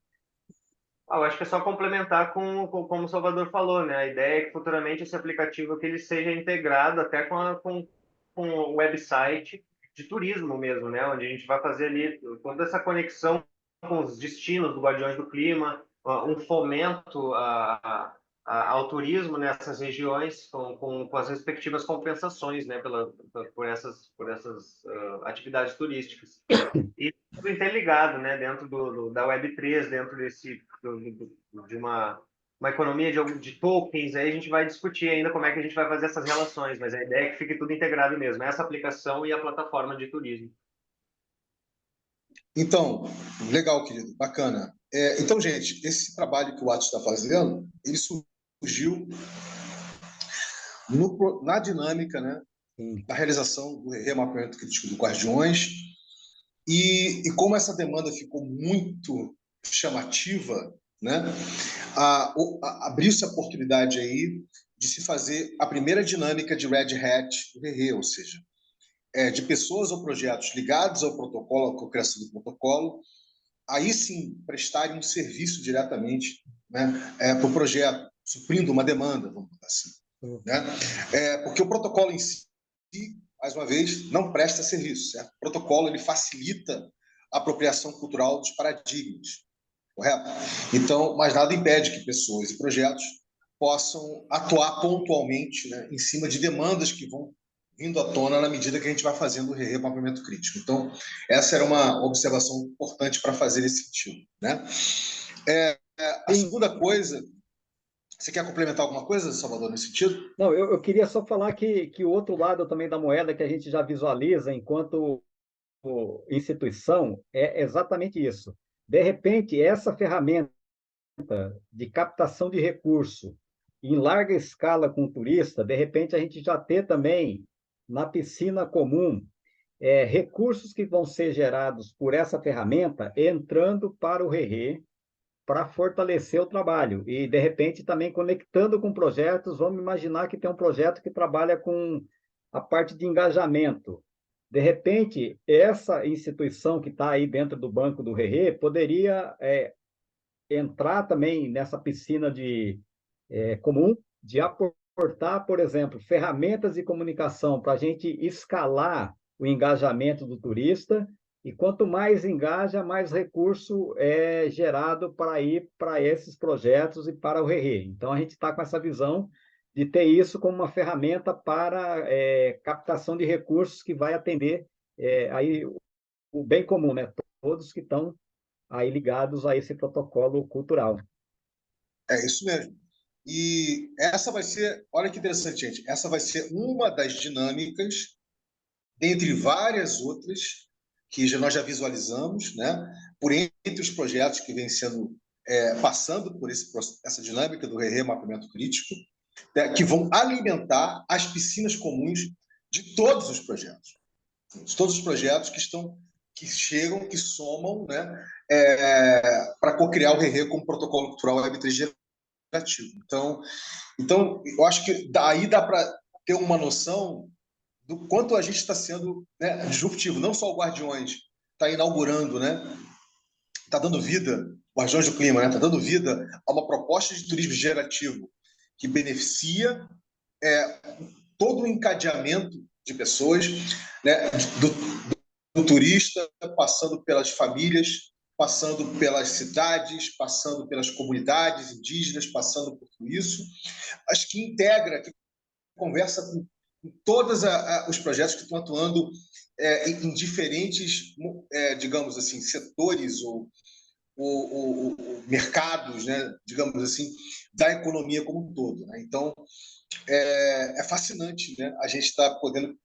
Eu acho que é só complementar como o Salvador falou, né? A ideia é que futuramente esse aplicativo que ele seja integrado até com o website de turismo mesmo, né? Onde a gente vai fazer ali toda essa conexão com os destinos do Guardiões do Clima, um fomento ao turismo nessas regiões com as respectivas compensações, né? Por essas atividades turísticas. E tudo interligado, né? Dentro da Web3, dentro de uma economia de tokens, aí a gente vai discutir ainda como é que a gente vai fazer essas relações, mas a ideia é que fique tudo integrado mesmo, essa aplicação e a plataforma de turismo. Então, legal, querido, bacana. Então, gente, esse trabalho que o Atos está fazendo, ele surgiu na dinâmica, né, Sim. da realização do remapeamento crítico do Guardiões, e como essa demanda ficou muito chamativa, né, abriu-se a oportunidade aí de se fazer a primeira dinâmica de Red Hat do RE, ou seja, de pessoas ou projetos ligados ao protocolo, à criação do protocolo, aí sim prestarem um serviço diretamente, né, para o projeto, suprindo uma demanda, vamos dizer assim. Né? Porque o protocolo em si, mais uma vez, não presta serviço. Certo? O protocolo ele facilita a apropriação cultural dos paradigmas, correto? Então, mas nada impede que pessoas e projetos possam atuar pontualmente, né, em cima de demandas que vão vindo à tona na medida que a gente vai fazendo o remapeamento crítico. Então, essa era uma observação importante para fazer nesse sentido. Né? A Sim. segunda coisa, você quer complementar alguma coisa, Salvador, nesse sentido? Não, eu queria só falar que o outro lado também da moeda que a gente já visualiza enquanto instituição é exatamente isso. De repente, essa ferramenta de captação de recurso em larga escala com o turista, de repente a gente já ter também na piscina comum recursos que vão ser gerados por essa ferramenta entrando para o RERE para fortalecer o trabalho e, de repente, também conectando com projetos. Vamos imaginar que tem um projeto que trabalha com a parte de engajamento. De repente, essa instituição que está aí dentro do banco do RERE poderia entrar também nessa piscina comum de aportar, por exemplo, ferramentas de comunicação para a gente escalar o engajamento do turista, e quanto mais engaja, mais recurso é gerado para ir para esses projetos e para o RERE. Então, a gente está com essa visão de ter isso como uma ferramenta para captação de recursos que vai atender aí o bem comum, né? Todos que estão aí ligados a esse protocolo cultural. É isso mesmo. E essa vai ser, olha que interessante, gente, essa vai ser uma das dinâmicas, dentre várias outras, que nós já visualizamos, né, por entre os projetos que vêm sendo, passando por essa dinâmica do remapeamento crítico, né, que vão alimentar as piscinas comuns de todos os projetos. De todos os projetos que chegam, que somam, né, para co-criar o RE como protocolo cultural Web3 gerativo. Então, eu acho que daí dá para ter uma noção do quanto a gente está sendo, né, disruptivo. Não só o Guardiões está inaugurando, né, está dando vida, Guardiões do Clima, está dando vida a uma proposta de turismo gerativo que beneficia todo o encadeamento de pessoas, né, do turista, passando pelas famílias, passando pelas cidades, passando pelas comunidades indígenas, passando por tudo isso, mas que integra, que conversa com todos os projetos que estão atuando em diferentes, digamos assim, setores ou mercados, né, digamos assim, da economia como um todo. Né? Então, é fascinante, né, a gente estar podendo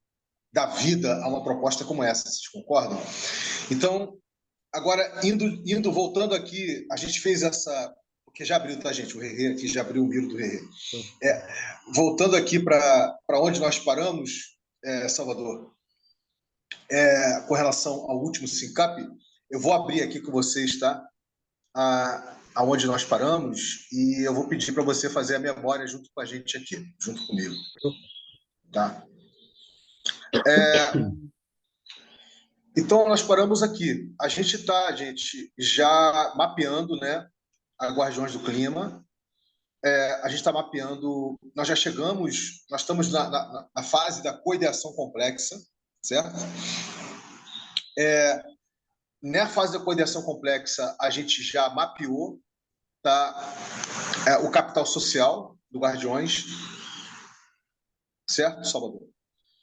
dar vida a uma proposta como essa, vocês concordam? Então, Agora, voltando aqui, a gente fez essa... Porque já abriu, tá, gente? O Rerê aqui já abriu o miro do Rerê. Voltando aqui para onde nós paramos, Salvador, com relação ao último SINCAP, eu vou abrir aqui com vocês, tá? Aonde nós paramos, e eu vou pedir para você fazer a memória junto com a gente aqui, junto comigo. Tá? Então, nós paramos aqui. A gente está, gente, já mapeando, né, a Guardiões do Clima. A gente está mapeando... Nós já chegamos... Nós estamos na fase da coideação complexa, certo? Na fase da coideação complexa, a gente já mapeou, tá, o capital social do Guardiões, certo, Salvador?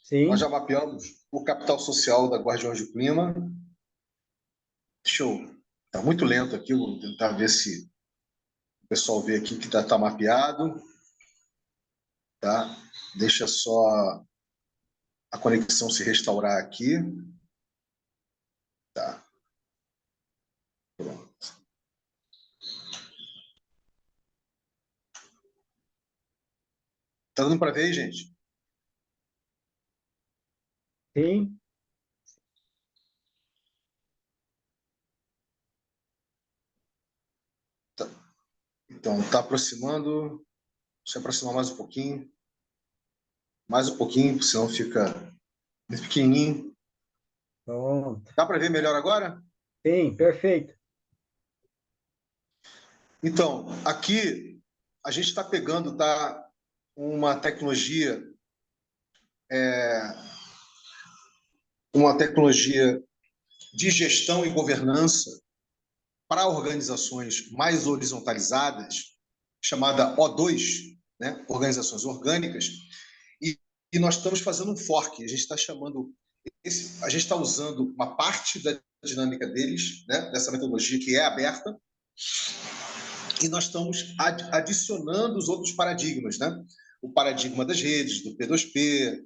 Sim. Nós já mapeamos o capital social da Guardiões do Clima. Show. Está muito lento aqui, vou tentar ver se o pessoal vê aqui que está mapeado. Tá? Deixa só a conexão se restaurar aqui. Tá. Pronto. Tá dando para ver aí, gente? Sim. Tá. Então, está aproximando. Deixa eu aproximar mais um pouquinho. Mais um pouquinho, senão fica muito pequenininho. Pronto. Dá para ver melhor agora? Sim, perfeito. Então, aqui a gente está pegando, tá, uma tecnologia de gestão e governança para organizações mais horizontalizadas, chamada O2, né? Organizações orgânicas, e nós estamos fazendo um fork. A gente está chamando a gente está usando uma parte da dinâmica deles, né? Dessa metodologia que é aberta, e nós estamos adicionando os outros paradigmas, né? O paradigma das redes, do P2P,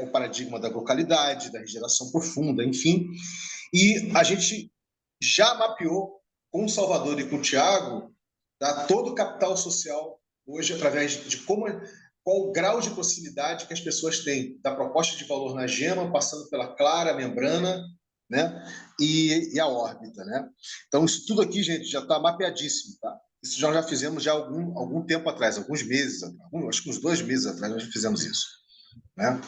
o paradigma da localidade, da regeneração profunda, enfim. E a gente já mapeou com o Salvador e com o Tiago, tá, todo o capital social hoje, através de qual o grau de proximidade que as pessoas têm da proposta de valor na gema, passando pela clara, a membrana, né, e a órbita, né? Então, isso tudo aqui, gente, já está mapeadíssimo, tá? Isso já fizemos já algum tempo atrás, alguns meses, acho que uns 2 meses atrás nós já fizemos isso, né?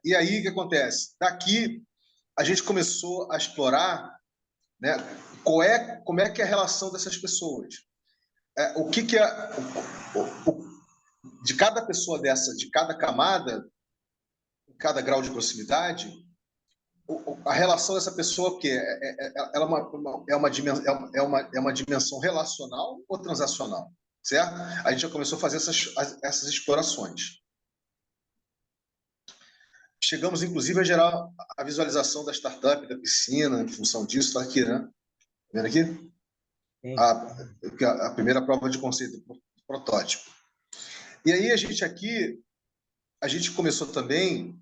E aí, o que acontece? Daqui, a gente começou a explorar, né, como é que é a relação dessas pessoas. O que é... de cada pessoa dessa, de cada camada, cada grau de proximidade, a relação dessa pessoa, que ela é uma dimensão relacional ou transacional, certo? A gente já começou a fazer essas explorações. Chegamos, inclusive, a gerar a visualização da startup, da piscina, em função disso. Está aqui, né? Vendo aqui? A primeira prova de conceito, protótipo. E aí, a gente começou também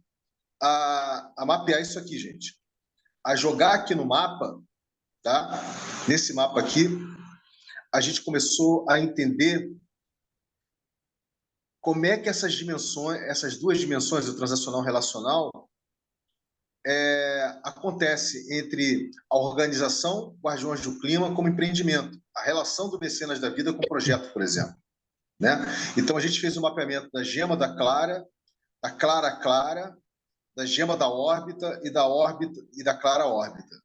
a mapear isso aqui, gente. A jogar aqui no mapa, tá? Nesse mapa aqui, a gente começou a entender como é que essas duas dimensões, o transacional e o relacional, acontece entre a organização Guardiões do Clima como empreendimento, a relação do mecenas da vida com o projeto, por exemplo, né? Então, a gente fez um mapeamento da gema da clara, da clara, da gema da órbita e da órbita e da clara órbita.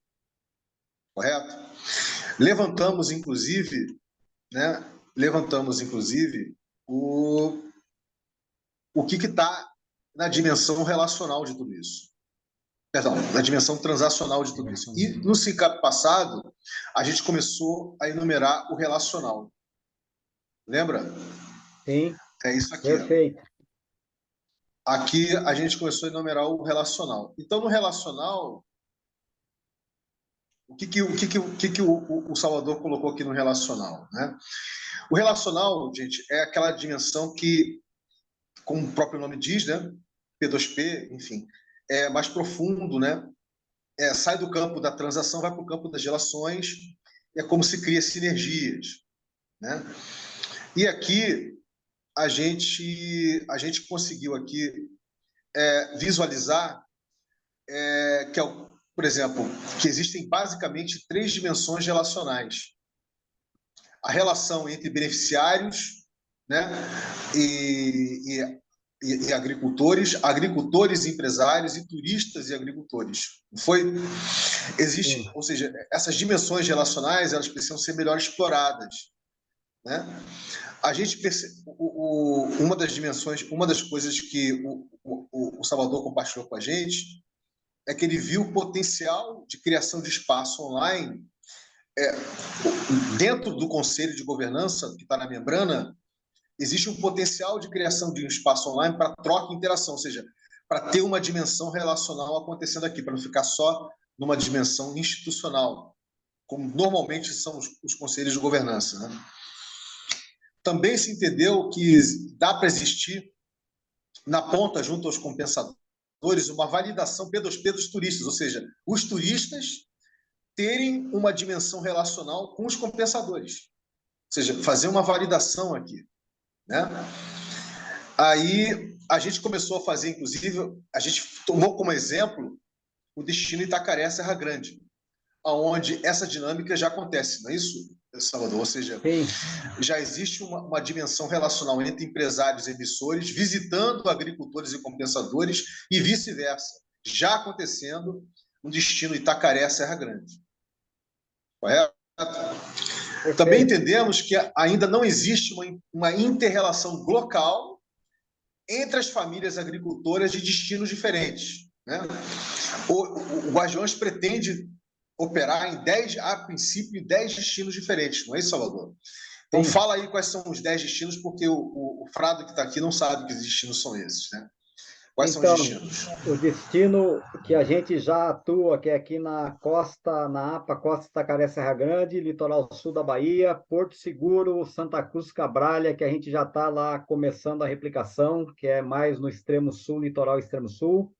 Correto? Levantamos, inclusive, né? O que está na dimensão relacional de tudo isso. Perdão, na dimensão transacional de tudo isso. E no SINCAP passado, a gente começou a enumerar o relacional. Lembra? Sim. É isso aqui. Perfeito. Aqui a gente começou a enumerar o relacional. Então, no relacional, o que o Salvador colocou aqui no relacional, né? O relacional, gente, é aquela dimensão que, como o próprio nome diz, né? P2P, enfim, é mais profundo, né? sai do campo da transação, vai para o campo das relações, é como se cria sinergias, né? E aqui a gente conseguiu aqui visualizar que, por exemplo, que existem basicamente 3 dimensões relacionais: a relação entre beneficiários, né, e agricultores e empresários, e turistas e agricultores. Existe, ou seja, essas dimensões relacionais, elas precisam ser melhor exploradas, né? A gente uma das dimensões, uma das coisas que o Salvador compartilhou com a gente é que ele viu o potencial de criação de espaço online dentro do Conselho de Governança, que está na membrana. Existe um potencial de criação de um espaço online para troca e interação, ou seja, para ter uma dimensão relacional acontecendo aqui, para não ficar só numa dimensão institucional, como normalmente são os conselhos de governança, né? Também se entendeu que dá para existir, na ponta, junto aos compensadores, uma validação P2P dos turistas, ou seja, os turistas terem uma dimensão relacional com os compensadores, ou seja, fazer uma validação aqui, né? Aí a gente começou a fazer, inclusive, a gente tomou como exemplo o destino Itacaré-Serra Grande, onde essa dinâmica já acontece, não é isso, Salvador? Ou seja, Sim. já existe uma dimensão relacional entre empresários e emissores, visitando agricultores e compensadores, e vice-versa, já acontecendo no destino Itacaré-Serra Grande. Correto? Também entendemos que ainda não existe uma inter-relação local entre as famílias agricultoras de destinos diferentes, né? O Guardiões pretende operar a princípio, em 10 destinos diferentes, não é isso, Salvador? Então, fala aí quais são os 10 destinos, porque o Frado que está aqui não sabe que destinos são esses, né? Quais são os destinos? O destino que a gente já atua, que é aqui na costa, na APA, Costa Itacaré, Serra Grande, litoral sul da Bahia, Porto Seguro, Santa Cruz, Cabralha, que a gente já está lá começando a replicação, que é mais no extremo sul, litoral extremo sul.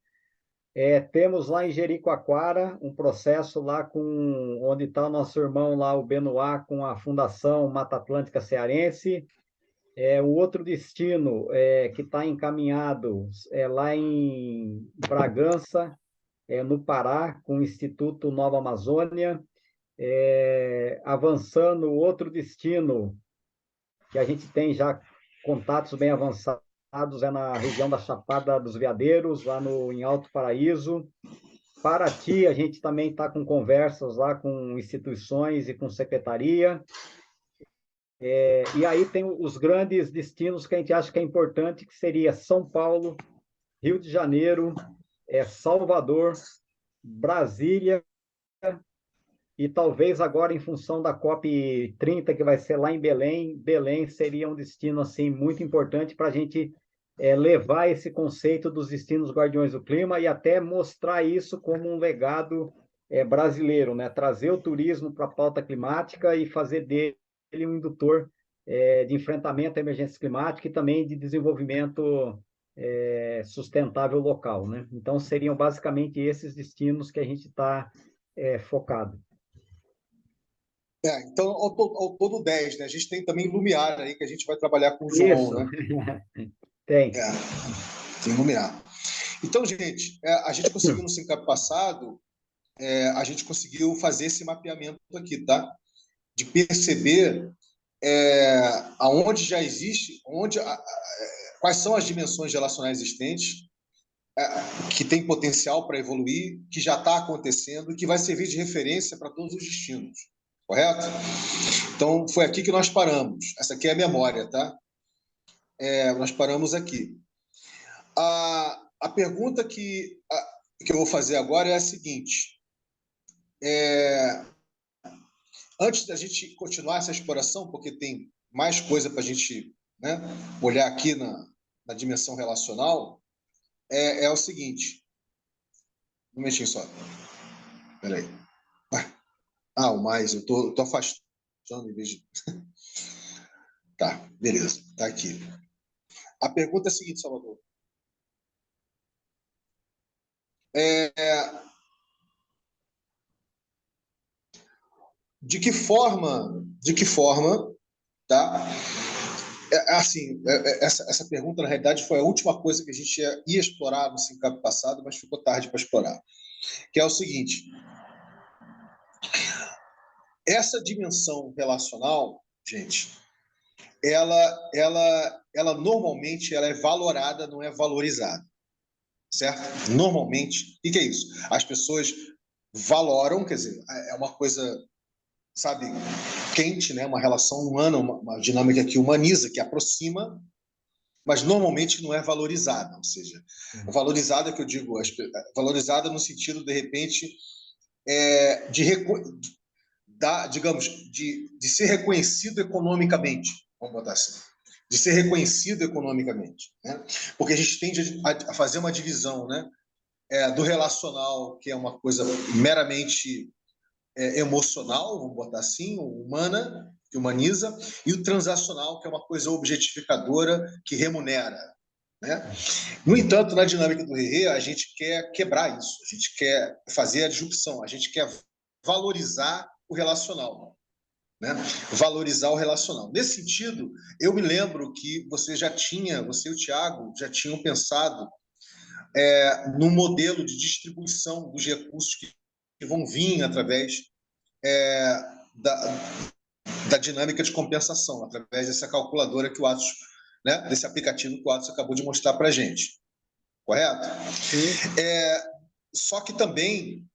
Temos lá em Jericoacoara um processo lá onde está o nosso irmão lá, o Benoá, com a Fundação Mata Atlântica Cearense. O outro destino que está encaminhado é lá em Bragança, no Pará, com o Instituto Nova Amazônia. Avançando, outro destino que a gente tem já contatos bem avançados é na região da Chapada dos Veadeiros, lá em Alto Paraíso. Paraty, a gente também está com conversas lá com instituições e com secretaria. E aí tem os grandes destinos que a gente acha que é importante, que seria São Paulo, Rio de Janeiro, Salvador, Brasília, e talvez agora, em função da COP30, que vai ser lá em Belém, Belém seria um destino assim, muito importante para a gente levar esse conceito dos destinos guardiões do clima e até mostrar isso como um legado brasileiro, né? Trazer o turismo para a pauta climática e fazer dele um indutor de enfrentamento à emergência climática e também de desenvolvimento sustentável local, né? Então, seriam basicamente esses destinos que a gente está focado. Então, ao todo 10, né? A gente tem também Lumiar aí, que a gente vai trabalhar com o João, né? Tem. Tem Lumiar. Então, gente, a gente conseguiu no SINCAP passado, a gente conseguiu fazer esse mapeamento aqui, tá? De perceber aonde já existe, quais são as dimensões relacionais existentes, que tem potencial para evoluir, que já está acontecendo e que vai servir de referência para todos os destinos. Correto? Então, foi aqui que nós paramos. Essa aqui é a memória, tá? Nós paramos aqui. A pergunta que eu vou fazer agora é a seguinte. Antes da gente continuar essa exploração, porque tem mais coisa para a gente, né, olhar aqui na dimensão relacional, é o seguinte. Um momentinho só. Espera aí. O mais, eu tô afastando em vez de... Tá, beleza, tá aqui. A pergunta é a seguinte, Salvador. de que forma, tá? Assim, essa pergunta, na realidade, foi a última coisa que a gente ia explorar no Sincap passado, mas ficou tarde para explorar, que é o seguinte: essa dimensão relacional, gente, ela normalmente ela é valorada, não é valorizada, certo? Normalmente, o que é isso? As pessoas valoram, quer dizer, é uma coisa, sabe, quente, né? Uma relação humana, uma dinâmica que humaniza, que aproxima, mas normalmente não é valorizada, ou seja, valorizada que eu digo, valorizada no sentido, de repente, digamos, de ser reconhecido economicamente, vamos botar assim, de ser reconhecido economicamente, né? Porque a gente tende a fazer uma divisão, né? Do relacional, que é uma coisa meramente emocional, vamos botar assim, humana, que humaniza, e o transacional, que é uma coisa objetificadora, que remunera, né? No entanto, na dinâmica do Rerê, a gente quer quebrar isso, a gente quer fazer a disrupção, a gente quer valorizar o relacional, né? Valorizar o relacional. Nesse sentido, eu me lembro que você e o Thiago já tinham pensado no modelo de distribuição dos recursos que vão vir através da, da dinâmica de compensação, através dessa calculadora que o Atos, né, desse aplicativo que o Atos acabou de mostrar para a gente. Correto? Sim. Só que também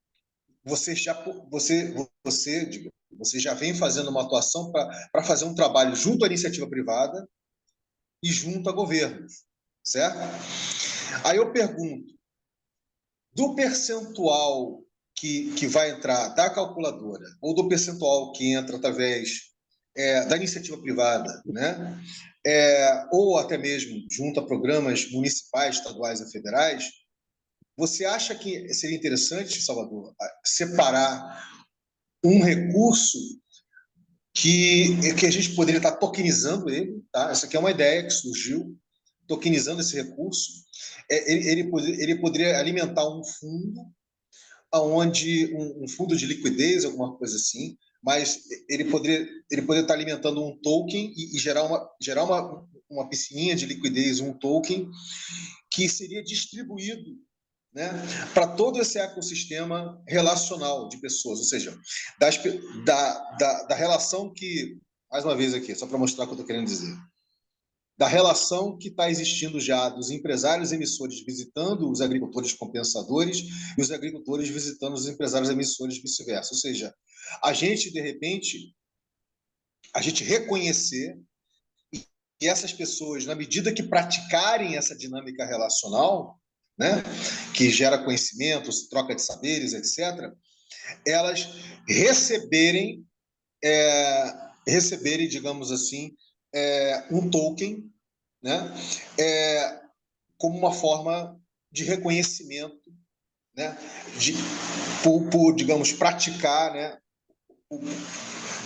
você já vem fazendo uma atuação para fazer um trabalho junto à iniciativa privada e junto a governos, certo? Aí eu pergunto, do percentual que vai entrar da calculadora ou do percentual que entra através da iniciativa privada, né? Ou até mesmo junto a programas municipais, estaduais e federais, você acha que seria interessante, Salvador, separar um recurso que a gente poderia estar tokenizando ele, tá? Essa aqui é uma ideia que surgiu, tokenizando esse recurso. Ele poderia alimentar um fundo, onde um fundo de liquidez, alguma coisa assim, mas ele poderia estar alimentando um token e gerar uma piscininha de liquidez, um token que seria distribuído, né, para todo esse ecossistema relacional de pessoas, ou seja, da relação que, mais uma vez aqui, só para mostrar o que eu estou querendo dizer, da relação que está existindo já dos empresários emissores visitando os agricultores compensadores e os agricultores visitando os empresários emissores vice-versa. Ou seja, a gente, de repente, a gente reconhecer que essas pessoas, na medida que praticarem essa dinâmica relacional, né, que gera conhecimento, troca de saberes, etc., elas receberem, digamos assim, um token, né, como uma forma de reconhecimento, né, digamos, praticar, né,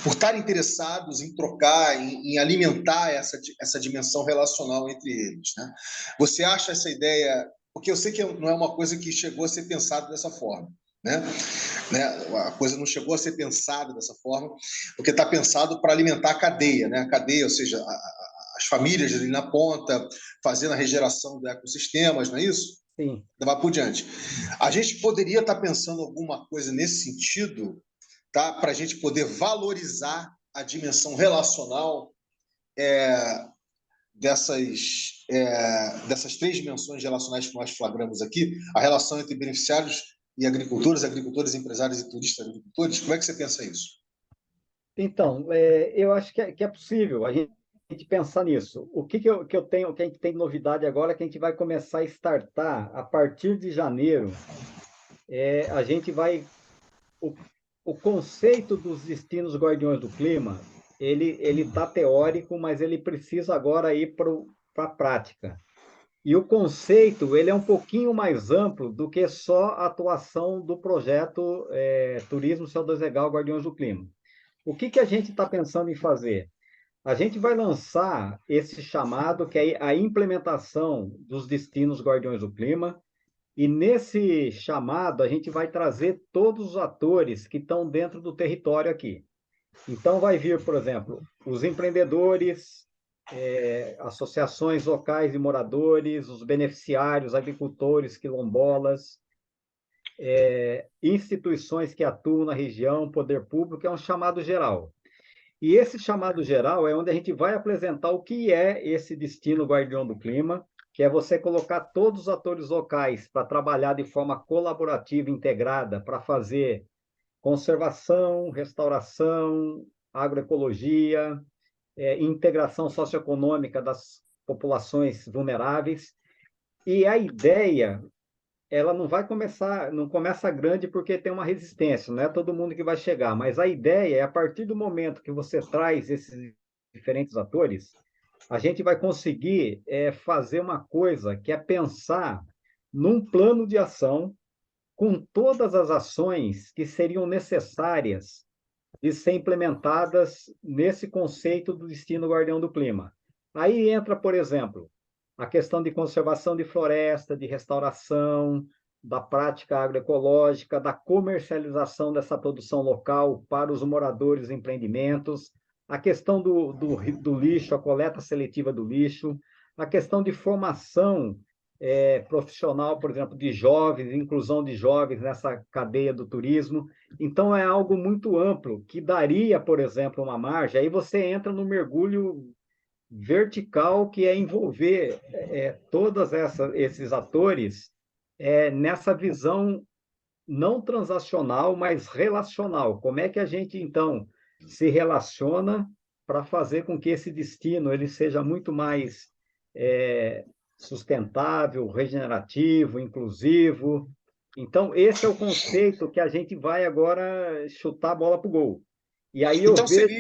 por estarem interessados em trocar, em alimentar essa dimensão relacional entre eles, né? Você acha essa ideia? Porque eu sei que não é uma coisa que chegou a ser pensada dessa forma, né? A coisa não chegou a ser pensada dessa forma, porque está pensado para alimentar a cadeia, né? A cadeia, ou seja, as famílias ali na ponta, fazendo a regeneração dos ecossistemas, não é isso? Sim. Vai por diante. A gente poderia estar pensando alguma coisa nesse sentido, tá? Para a gente poder valorizar a dimensão relacional dessas três dimensões relacionais que nós flagramos aqui, a relação entre beneficiários e agricultores, empresários e turistas agricultores. Como é que você pensa isso? Então, eu acho que é possível a gente pensar nisso. O que eu tenho, que a gente tem novidade agora, é que a gente vai começar a startar a partir de janeiro. A gente vai o conceito dos destinos guardiões do clima, ele está teórico, mas ele precisa agora ir para a prática. E o conceito ele é um pouquinho mais amplo do que só a atuação do projeto Turismo CO2 Legal Guardiões do Clima. O que a gente está pensando em fazer? A gente vai lançar esse chamado, que é a implementação dos destinos Guardiões do Clima, e nesse chamado a gente vai trazer todos os atores que estão dentro do território aqui. Então, vai vir, por exemplo, os empreendedores, associações locais de moradores, os beneficiários, agricultores, quilombolas, instituições que atuam na região, poder público, é um chamado geral. E esse chamado geral é onde a gente vai apresentar o que é esse destino Guardião do Clima, que é você colocar todos os atores locais para trabalhar de forma colaborativa, integrada, para fazer conservação, restauração, agroecologia, integração socioeconômica das populações vulneráveis. E a ideia, ela não começa grande porque tem uma resistência, não é todo mundo que vai chegar, mas a ideia é, a partir do momento que você traz esses diferentes atores, a gente vai conseguir fazer uma coisa que é pensar num plano de ação com todas as ações que seriam necessárias de ser implementadas nesse conceito do destino guardião do clima. Aí entra, por exemplo, a questão de conservação de floresta, de restauração, da prática agroecológica, da comercialização dessa produção local para os moradores e empreendimentos, a questão do lixo, a coleta seletiva do lixo, a questão de formação profissional, por exemplo, de jovens, inclusão de jovens nessa cadeia do turismo. Então, é algo muito amplo, que daria, por exemplo, uma margem. Aí você entra no mergulho vertical, que é envolver todos esses atores nessa visão não transacional, mas relacional. Como é que a gente, então, se relaciona para fazer com que esse destino ele seja muito mais sustentável, regenerativo, inclusivo? Então, esse é o conceito que a gente vai agora chutar a bola para o gol. E aí eu vejo...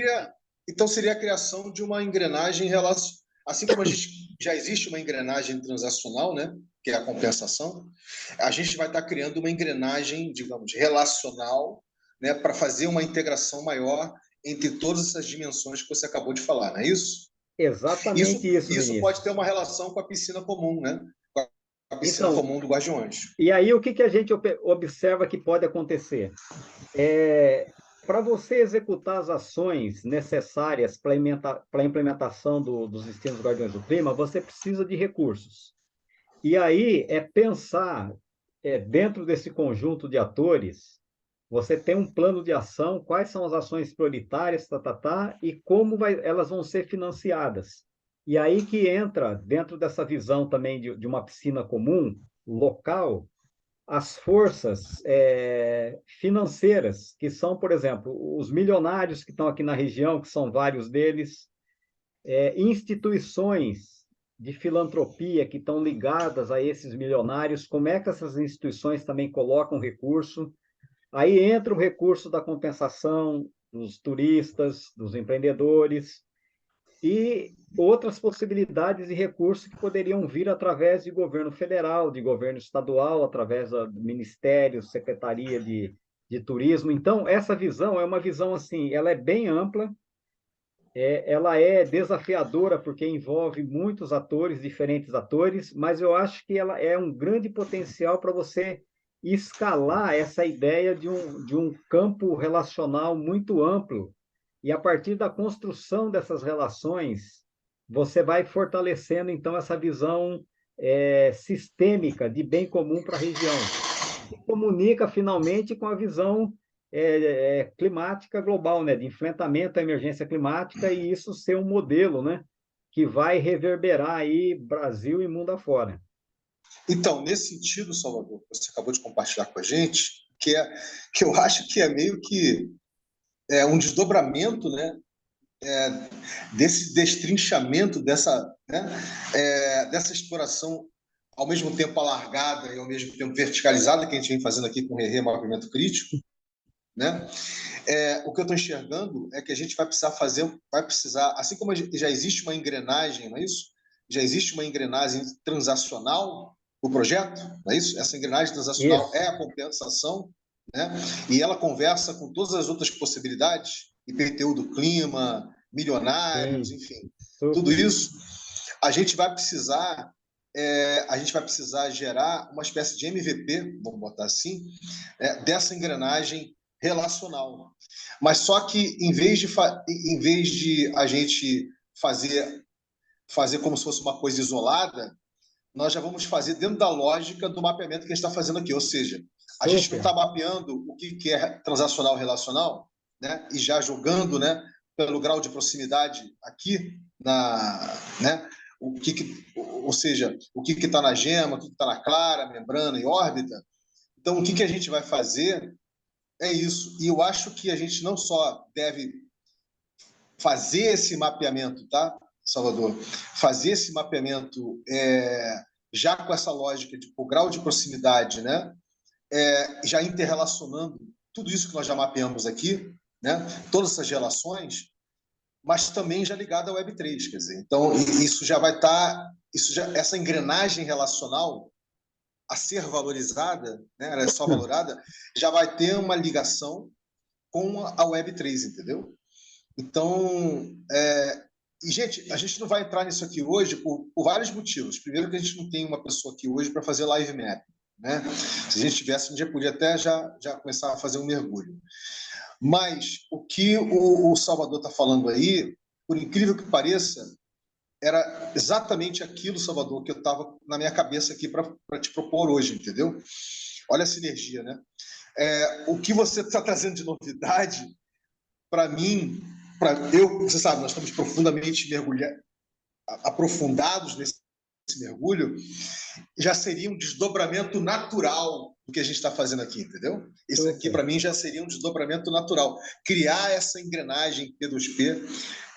Então seria a criação de uma engrenagem assim como já existe uma engrenagem transacional, né, que é a compensação, a gente vai estar criando uma engrenagem, digamos, relacional, né, para fazer uma integração maior entre todas essas dimensões que você acabou de falar, não é isso? Exatamente isso, Isso pode ter uma relação com a piscina comum, né? Com a piscina comum do Guardiões. E aí o que a gente observa que pode acontecer? Para você executar as ações necessárias para a implementação dos destinos Guardiões do Clima, você precisa de recursos. E aí é pensar, dentro desse conjunto de atores, você tem um plano de ação, quais são as ações prioritárias, e como elas vão ser financiadas. E aí que entra, dentro dessa visão também de uma piscina comum, local, as forças financeiras, que são, por exemplo, os milionários que estão aqui na região, que são vários deles, instituições de filantropia que estão ligadas a esses milionários, como é que essas instituições também colocam recurso? Aí entra o recurso da compensação dos turistas, dos empreendedores, e outras possibilidades de recursos que poderiam vir através de governo federal, de governo estadual, através do Ministério, Secretaria de Turismo. Então, essa visão é uma visão assim, ela é bem ampla, ela é desafiadora porque envolve muitos atores, diferentes atores, mas eu acho que ela é um grande potencial para você escalar essa ideia de um campo relacional muito amplo. E a partir da construção dessas relações, você vai fortalecendo, então, essa visão sistêmica de bem comum para a região, que comunica finalmente com a visão climática global, né, de enfrentamento à emergência climática, e isso ser um modelo, né, que vai reverberar aí Brasil e mundo afora. Então, nesse sentido, Salvador, você acabou de compartilhar com a gente, que eu acho que é meio que um desdobramento, né, desse destrinchamento, dessa exploração ao mesmo tempo alargada e ao mesmo tempo verticalizada que a gente vem fazendo aqui com o Movimento Crítico, né? O que eu estou enxergando é que a gente vai precisar, assim como já existe uma engrenagem, não é isso? Já existe uma engrenagem transacional o projeto, não é isso? Essa engrenagem transacional é a compensação, né? E ela conversa com todas as outras possibilidades, IPTU do clima, milionários, enfim, tudo isso. A gente vai precisar gerar uma espécie de MVP, vamos botar assim, dessa engrenagem relacional. Mas só que, em vez de a gente fazer como se fosse uma coisa isolada, nós já vamos fazer dentro da lógica do mapeamento que a gente está fazendo aqui. Ou seja, a gente não está mapeando o que é transacional relacional, né? E já jogando, né, pelo grau de proximidade aqui, né? Ou seja, o que está na gema, o que está na clara, membrana e órbita. Então, o que a gente vai fazer é isso. E eu acho que a gente não só deve fazer esse mapeamento, tá, Salvador? Fazer esse mapeamento já com essa lógica de grau de proximidade, né? Já interrelacionando tudo isso que nós já mapeamos aqui, né? Todas essas relações, mas também já ligado à Web3, quer dizer. Então, isso já vai estar... essa engrenagem relacional a ser valorizada, né? Ela é só valorada, já vai ter uma ligação com a Web3, entendeu? Então, e, gente, a gente não vai entrar nisso aqui hoje por vários motivos. Primeiro, que a gente não tem uma pessoa aqui hoje para fazer live map, né? Se a gente tivesse, a gente podia até já começar a fazer um mergulho. Mas o que o Salvador está falando aí, por incrível que pareça, era exatamente aquilo, Salvador, que eu estava na minha cabeça aqui para te propor hoje, entendeu? Olha a sinergia, né? O que você está trazendo de novidade, para mim, você sabe, nós estamos profundamente aprofundados nesse mergulho, já seria um desdobramento natural do que a gente está fazendo aqui, entendeu? Esse aqui, para mim, já seria um desdobramento natural. Criar essa engrenagem P2P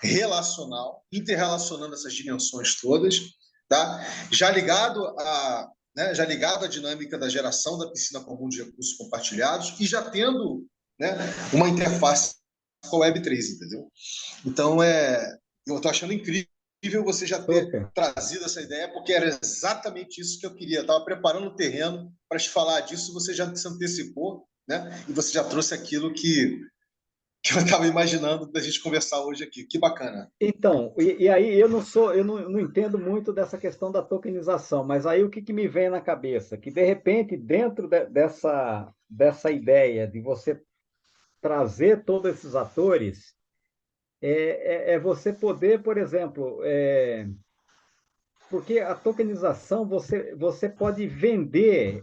relacional, interrelacionando essas dimensões todas, tá? Já ligado à dinâmica da geração da piscina comum de recursos compartilhados e já tendo, né, uma interface com a Web3, entendeu? Então, eu estou achando incrível você já ter trazido essa ideia, porque era exatamente isso que eu queria. Eu estava preparando o terreno para te falar disso, você já se antecipou, né? E você já trouxe aquilo que eu estava imaginando da gente conversar hoje aqui. Que bacana. Então, e aí eu não entendo muito dessa questão da tokenização, mas aí o que me vem na cabeça? Que, de repente, dentro dessa ideia de você trazer todos esses atores, você poder, por exemplo, porque a tokenização você pode vender,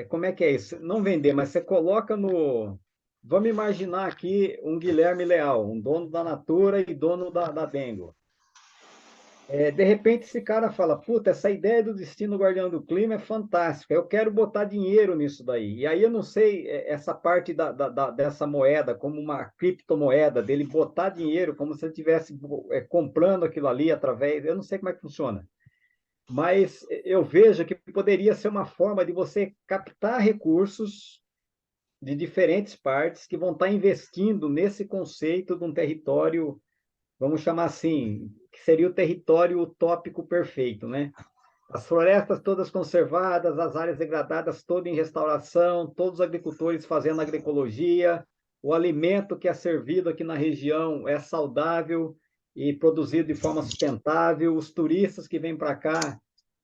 como é que é isso? Não vender, mas você coloca no... Vamos imaginar aqui um Guilherme Leal, um dono da Natura e dono da Dengo. De repente, esse cara fala, puta, essa ideia do destino guardião do clima é fantástica, eu quero botar dinheiro nisso daí. E aí eu não sei essa parte dessa moeda, como uma criptomoeda, dele botar dinheiro, como se ele estivesse comprando aquilo ali através... Eu não sei como é que funciona. Mas eu vejo que poderia ser uma forma de você captar recursos de diferentes partes que vão estar investindo nesse conceito de um território, vamos chamar assim, que seria o território utópico perfeito, né? As florestas todas conservadas, as áreas degradadas todas em restauração, todos os agricultores fazendo agroecologia, o alimento que é servido aqui na região é saudável e produzido de forma sustentável, os turistas que vêm para cá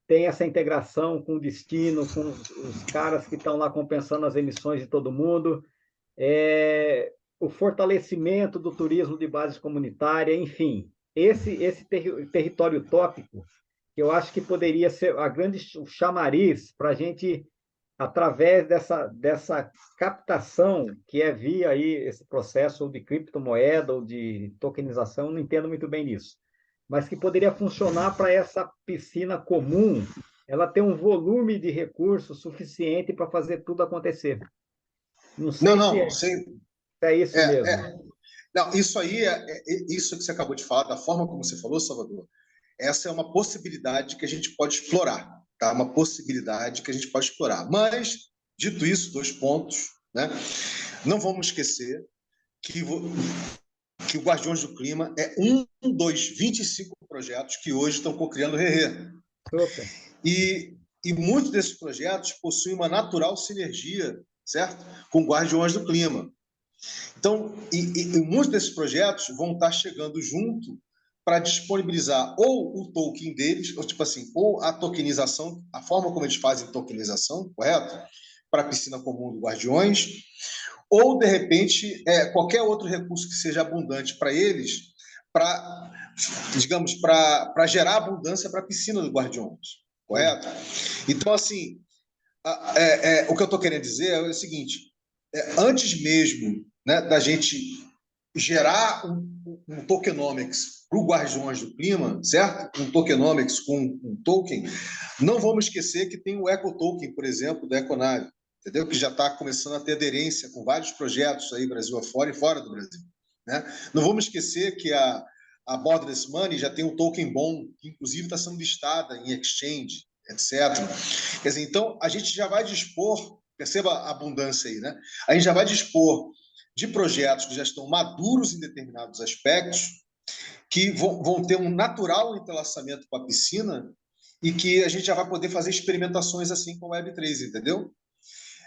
têm essa integração com o destino, com os caras que estão lá compensando as emissões de todo mundo, o fortalecimento do turismo de base comunitária, enfim, esse território utópico, que eu acho que poderia ser a grande chamariz para a gente, através dessa captação, que é via aí esse processo ou de criptomoeda ou de tokenização, não entendo muito bem nisso, mas que poderia funcionar para essa piscina comum, ela ter um volume de recursos suficiente para fazer tudo acontecer. Não sei se é isso mesmo. Não, isso aí, isso que você acabou de falar, da forma como você falou, Salvador, essa é uma possibilidade que a gente pode explorar, tá? Uma possibilidade que a gente pode explorar. Mas, dito isso, 2 pontos, né? Não vamos esquecer que o Guardiões do Clima é um dos 25 projetos que hoje estão co-criando o Rerê. E muitos desses projetos possuem uma natural sinergia, certo? Com Guardiões do Clima. Então, muitos desses projetos vão estar chegando junto para disponibilizar ou o token deles, ou tipo assim, ou a tokenização, a forma como eles fazem tokenização, correto? Para a piscina comum do Guardiões, ou, de repente, qualquer outro recurso que seja abundante para eles, para, digamos, para gerar abundância para a piscina do Guardiões, correto? Então, assim, o que eu estou querendo dizer é o seguinte, antes mesmo, né, da gente gerar um tokenomics para o Guardiões do Clima, certo? Um tokenomics com um token, não vamos esquecer que tem o ecotoken, por exemplo, da Econave, entendeu? Que já está começando a ter aderência com vários projetos aí, Brasil afora e fora do Brasil, né? Não vamos esquecer que a Borderless Money já tem um token bom, que inclusive está sendo listada em exchange, etc. Quer dizer, então, a gente já vai dispor, perceba a abundância aí, né? A gente já vai dispor de projetos que já estão maduros em determinados aspectos, que vão ter um natural entrelaçamento com a piscina e que a gente já vai poder fazer experimentações assim com a Web3, entendeu?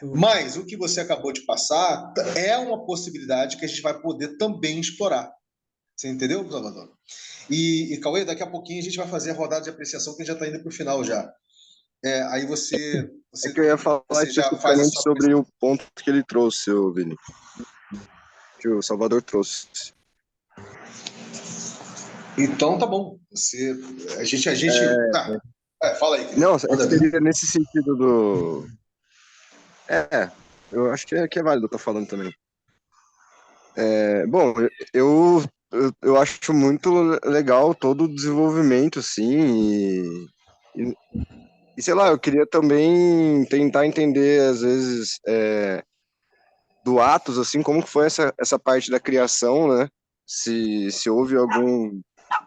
Mas o que você acabou de passar é uma possibilidade que a gente vai poder também explorar. Você entendeu, Salvador? E Cauê, daqui a pouquinho a gente vai fazer a rodada de apreciação, que já está indo para o final já. Aí você É que eu ia falar já faz a especificamente sua sobre o ponto que ele trouxe, o Vini, que o Salvador trouxe. Então tá bom. A gente tá. Fala aí. Não, seria nesse sentido do... eu acho que é válido eu estar falando também. Bom, eu acho muito legal todo o desenvolvimento, assim, e sei lá, eu queria também tentar entender, às vezes, do Atos, assim, como que foi essa parte da criação, né? Se houve algum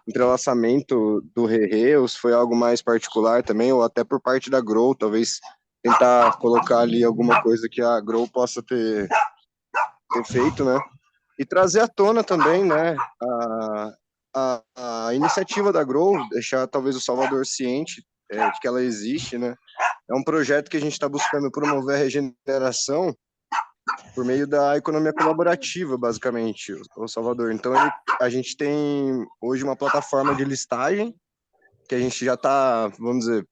entrelaçamento do Rerê, ou se foi algo mais particular também, ou até por parte da Grow, talvez tentar colocar ali alguma coisa que a Grow possa ter feito, né? E trazer à tona também, né, a iniciativa da Grow, deixar talvez o Salvador ciente de que ela existe, né? É um projeto que a gente está buscando promover a regeneração por meio da economia colaborativa, basicamente, o Salvador. Então, a gente tem hoje uma plataforma de listagem que a gente já está, vamos dizer,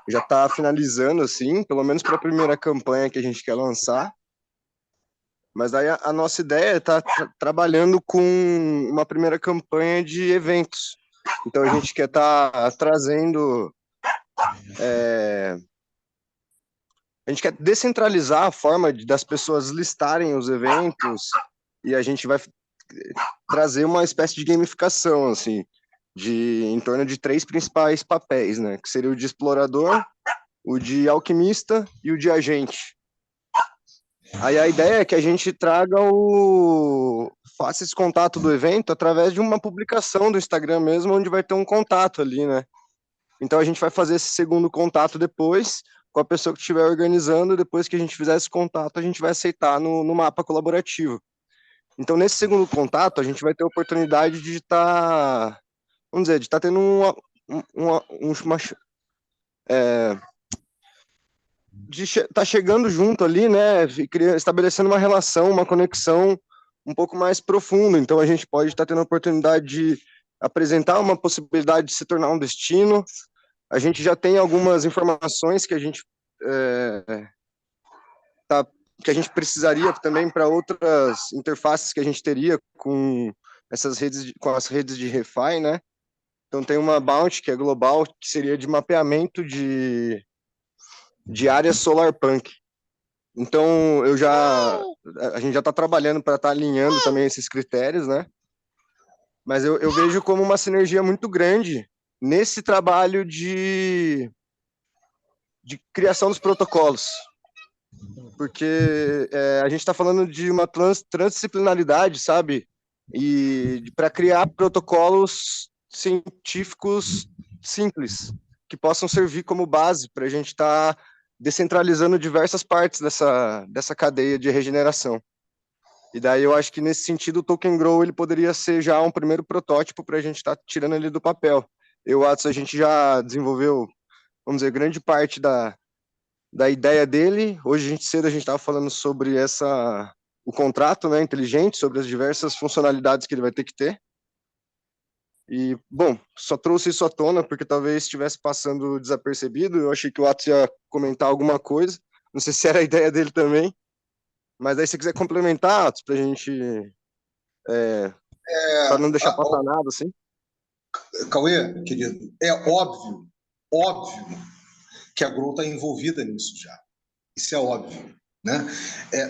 já está finalizando, assim, pelo menos para a primeira campanha que a gente quer lançar. Mas daí a nossa ideia é estar trabalhando com uma primeira campanha de eventos. Então, a gente quer estar trazendo... a gente quer descentralizar a forma das pessoas listarem os eventos e a gente vai trazer uma espécie de gamificação, assim, em torno de 3 principais papéis, né? Que seria o de explorador, o de alquimista e o de agente. Aí a ideia é que a gente faça esse contato do evento através de uma publicação do Instagram mesmo, onde vai ter um contato ali, né? Então a gente vai fazer esse segundo contato depois, com a pessoa que estiver organizando, depois que a gente fizer esse contato, a gente vai aceitar no mapa colaborativo. Então, nesse segundo contato, a gente vai ter a oportunidade de estar, vamos dizer, de estar tendo de estar chegando junto ali, né, estabelecendo uma relação, uma conexão um pouco mais profunda. Então, a gente pode estar tendo a oportunidade de apresentar uma possibilidade de se tornar um destino. A gente já tem algumas informações que a gente que a gente precisaria também para outras interfaces que a gente teria com essas redes, com as redes de refi, né? Então tem uma Bounty que é global, que seria de mapeamento de áreas SolarPunk. Então a gente já está trabalhando para estar alinhando também esses critérios, né? Mas eu vejo como uma sinergia muito grande nesse trabalho de criação dos protocolos, porque a gente está falando de uma transdisciplinaridade, sabe? E para criar protocolos científicos simples, que possam servir como base para a gente estar descentralizando diversas partes dessa cadeia de regeneração. E daí eu acho que nesse sentido o Token Grow ele poderia ser já um primeiro protótipo para a gente estar tirando ele do papel. Atos, a gente já desenvolveu, vamos dizer, grande parte da ideia dele. Hoje cedo a gente estava falando sobre o contrato, né, inteligente, sobre as diversas funcionalidades que ele vai ter que ter. E, bom, só trouxe isso à tona porque talvez estivesse passando desapercebido. Eu achei que o Atos ia comentar alguma coisa. Não sei se era a ideia dele também. Mas aí se quiser complementar, Atos, para a gente, para não deixar passar nada, assim. Cauê, querido, é óbvio que a Grow está envolvida nisso já. Isso é óbvio, né?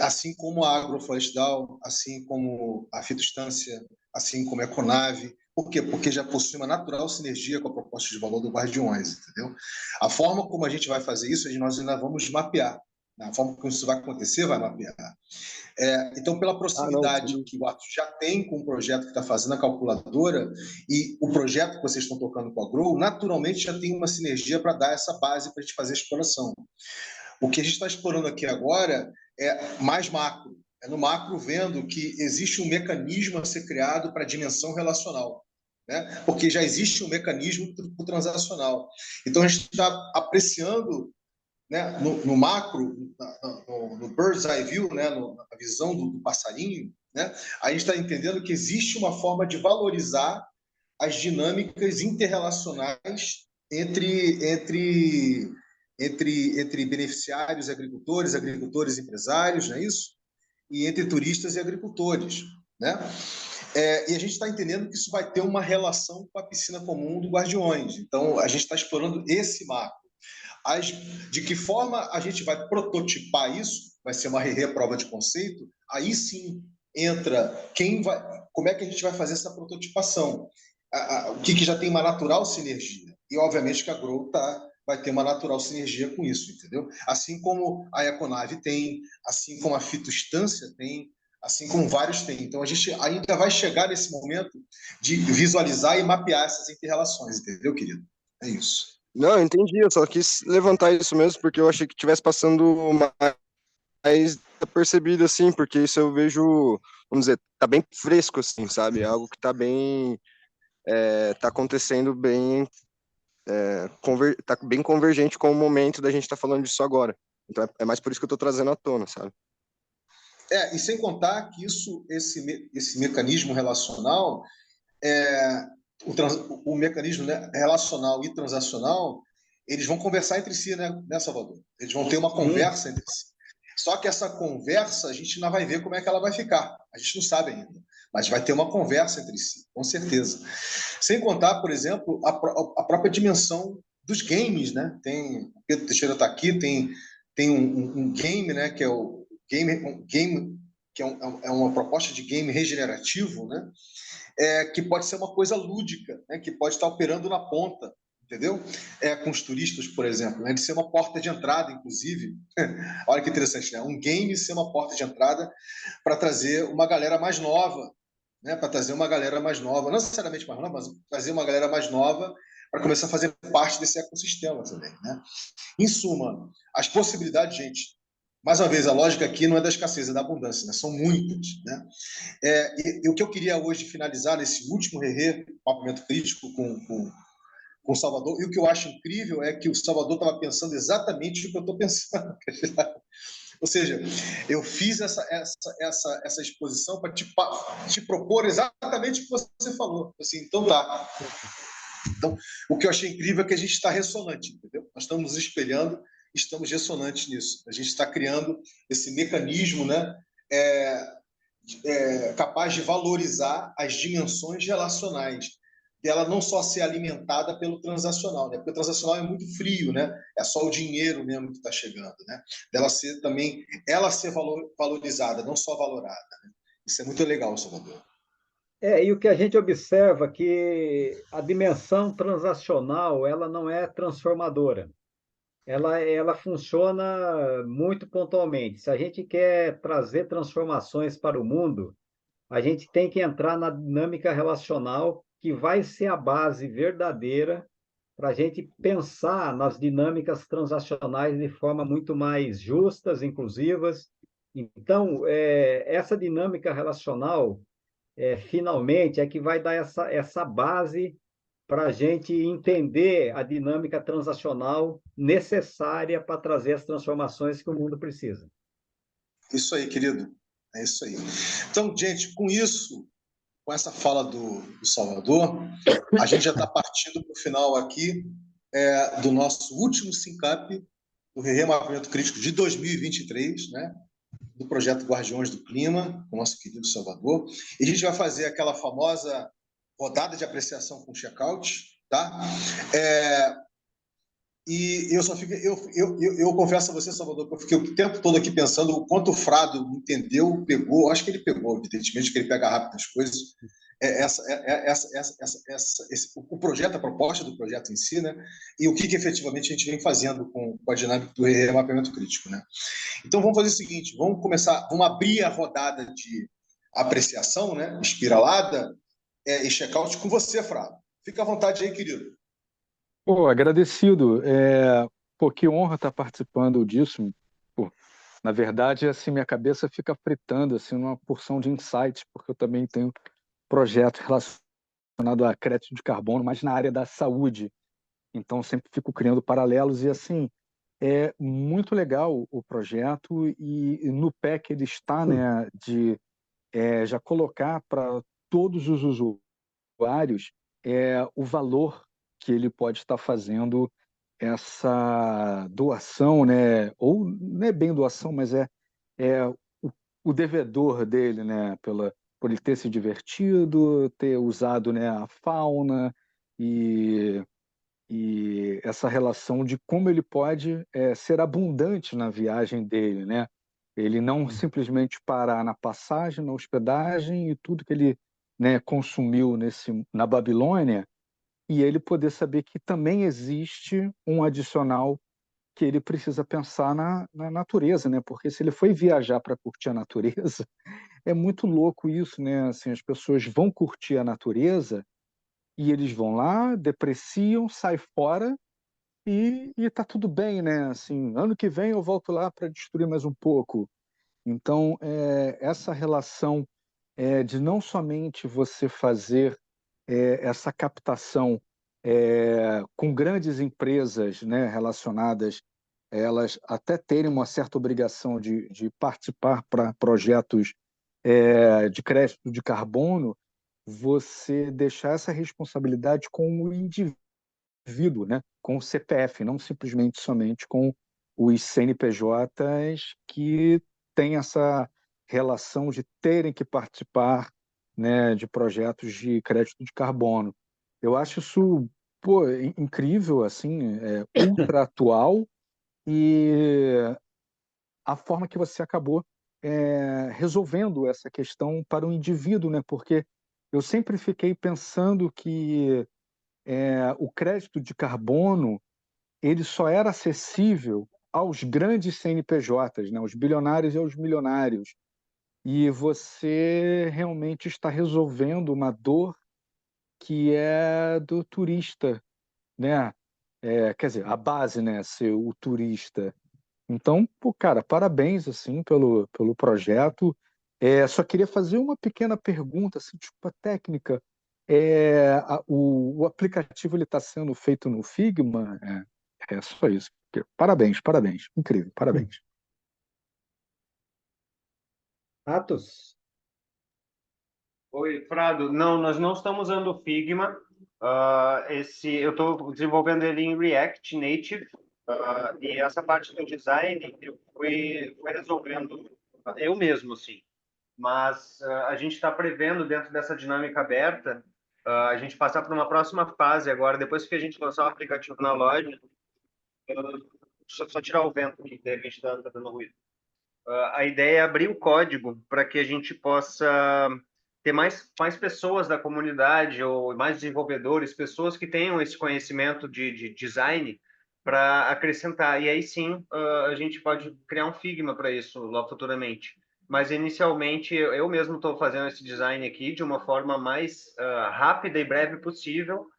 Assim como a Agroflorestal, assim como a Fitostância, assim como a Econave. Por quê? Porque já possui uma natural sinergia com a proposta de valor do Guardiões, entendeu? A forma como a gente vai fazer isso, nós ainda vamos mapear. A forma como isso vai acontecer, vai mapear. Então, pela proximidade que o Atos já tem com o projeto que está fazendo a calculadora e o projeto que vocês estão tocando com a Grow, naturalmente já tem uma sinergia para dar essa base para a gente fazer a exploração. O que a gente está explorando aqui agora é mais macro. É no macro vendo que existe um mecanismo a ser criado para a dimensão relacional, né? Porque já existe um mecanismo para o transacional. Então, a gente está apreciando, né, no macro, no bird's eye view, né, na visão do passarinho, né, a gente está entendendo que existe uma forma de valorizar as dinâmicas interrelacionais entre beneficiários e agricultores, agricultores e empresários, não é isso? E entre turistas e agricultores, né? E a gente está entendendo que isso vai ter uma relação com a piscina comum do Guardiões. Então, a gente está explorando esse marco. De que forma a gente vai prototipar isso? Vai ser uma prova de conceito? Aí sim entra como é que a gente vai fazer essa prototipação? O que já tem uma natural sinergia? E, obviamente, que a Grow vai ter uma natural sinergia com isso, entendeu? Assim como a Econave tem, assim como a Fitostância tem, assim como vários têm. Então, a gente ainda vai chegar nesse momento de visualizar e mapear essas inter-relações, entendeu, querido? É isso. Não, eu entendi, eu só quis levantar isso mesmo, porque eu achei que estivesse passando mais percebido, assim, porque isso eu vejo, vamos dizer, tá bem fresco, assim, sabe? É algo que tá bem, tá acontecendo bem, tá bem convergente com o momento da gente estar falando disso agora. Então é mais por isso que eu tô trazendo à tona, sabe? E sem contar que esse mecanismo relacional, o mecanismo, né, relacional e transacional, eles vão conversar entre si, né, Salvador? Eles vão ter uma conversa entre si. Só que essa conversa, a gente não vai ver como é que ela vai ficar. A gente não sabe ainda. Mas vai ter uma conversa entre si, com certeza. Sem contar, por exemplo, a própria dimensão dos games, né? O Pedro Teixeira está aqui, tem um game, né, que é o game que é uma proposta de game regenerativo, né? Que pode ser uma coisa lúdica, né? Que pode estar operando na ponta, entendeu? Com os turistas, por exemplo, né? De ser uma porta de entrada, inclusive. Olha que interessante, né? Um game ser uma porta de entrada para trazer uma galera mais nova, né? Para trazer uma galera mais nova, não necessariamente mais nova, mas trazer uma galera mais nova para começar a fazer parte desse ecossistema também, né? Em suma, as possibilidades, gente, mais uma vez, a lógica aqui não é da escassez, é da abundância, né? São muitas, né? E o que eu queria hoje finalizar nesse último mapamento crítico com o Salvador, e o que eu acho incrível é que o Salvador estava pensando exatamente o que eu estou pensando. Ou seja, eu fiz essa exposição para te propor exatamente o que você falou. Assim, então tá. Então, o que eu achei incrível é que a gente está ressonante, entendeu? Nós estamos nos espelhando, estamos ressonantes nisso. A gente está criando esse mecanismo, né? Capaz de valorizar as dimensões relacionais, dela não só ser alimentada pelo transacional, né? Porque o transacional é muito frio, né? É só o dinheiro mesmo que está chegando, né? Dela ser também, ela ser valorizada, não só valorada, né? Isso é muito legal, Salvador. E o que a gente observa é que a dimensão transacional ela não é transformadora. Ela funciona muito pontualmente. Se a gente quer trazer transformações para o mundo, a gente tem que entrar na dinâmica relacional, que vai ser a base verdadeira para a gente pensar nas dinâmicas transacionais de forma muito mais justas, inclusivas. Então, essa dinâmica relacional, finalmente, é que vai dar essa base para a gente entender a dinâmica transacional necessária para trazer as transformações que o mundo precisa. Isso aí, querido. É isso aí. Então, gente, com isso, com essa fala do Salvador, a gente já está partindo para o final aqui do nosso último SINCAP, do Remapeamento Crítico de 2023, né? do projeto Guardiões do Clima, com o nosso querido Salvador. E a gente vai fazer aquela famosa rodada de apreciação com check-out, tá? E eu só fico, eu confesso a você, Salvador, que eu fiquei o tempo todo aqui pensando o quanto o Frado entendeu, pegou. Acho que ele pegou, evidentemente, que ele pega rápido as coisas. O projeto, a proposta do projeto em si, né? E o que efetivamente a gente vem fazendo com a dinâmica do remapeamento crítico, né? Então vamos fazer o seguinte: vamos abrir a rodada de apreciação, né? Espiralada e check-out com você, Frado. Fica à vontade aí, querido. Pô, agradecido. Pô, que honra estar participando disso. Pô, na verdade, assim, minha cabeça fica fritando assim, numa porção de insights, porque eu também tenho projetos relacionados a crédito de carbono, mas na área da saúde. Então, sempre fico criando paralelos e, assim, é muito legal o projeto e no pé que ele está, né, de já colocar para todos os usuários o valor que ele pode estar fazendo essa doação, né? Ou não é bem doação, mas é o devedor dele, né? Por ele ter se divertido, ter usado, né, a fauna e, e essa relação de como ele pode ser abundante na viagem dele, né? Ele não simplesmente parar na passagem, na hospedagem e tudo que ele, né, consumiu na Babilônia, e ele poder saber que também existe um adicional que ele precisa pensar na natureza, né? Porque se ele foi viajar para curtir a natureza, é muito louco isso, né? Assim, as pessoas vão curtir a natureza e eles vão lá, depreciam, saem fora e tá tudo bem, né? Assim, ano que vem eu volto lá para destruir mais um pouco. Então, essa relação de não somente você fazer essa captação com grandes empresas, né, relacionadas, elas até terem uma certa obrigação de participar para projetos de crédito de carbono, você deixar essa responsabilidade com o indivíduo, né, com o CPF, não simplesmente somente com os CNPJs que têm essa relação de terem que participar, né, de projetos de crédito de carbono. Eu acho isso, pô, incrível, assim, ultra atual e a forma que você acabou resolvendo essa questão para o indivíduo, né? Porque eu sempre fiquei pensando que o crédito de carbono ele só era acessível aos grandes CNPJs, né? Aos bilionários e aos milionários. E você realmente está resolvendo uma dor que é do turista, né? Quer dizer, a base, né? Ser o turista. Então, pô, cara, parabéns assim pelo projeto. Só queria fazer uma pequena pergunta, assim, tipo a técnica. O aplicativo ele está sendo feito no Figma? É só isso. Parabéns, parabéns. Incrível, parabéns. Atos? Oi, Frado. Não, nós não estamos usando o Figma. Eu estou desenvolvendo ele em React Native. E essa parte do design eu fui resolvendo eu mesmo, assim. Mas a gente está prevendo, dentro dessa dinâmica aberta, a gente passar para uma próxima fase agora, depois que a gente lançar o aplicativo na loja. Só tirar o vento que de repente está dando ruído. A ideia é abrir o código para que a gente possa ter mais pessoas da comunidade ou mais desenvolvedores, pessoas que tenham esse conhecimento de design para acrescentar. E aí sim, a gente pode criar um Figma para isso lá futuramente. Mas inicialmente eu mesmo estou fazendo esse design aqui de uma forma mais rápida e breve possível,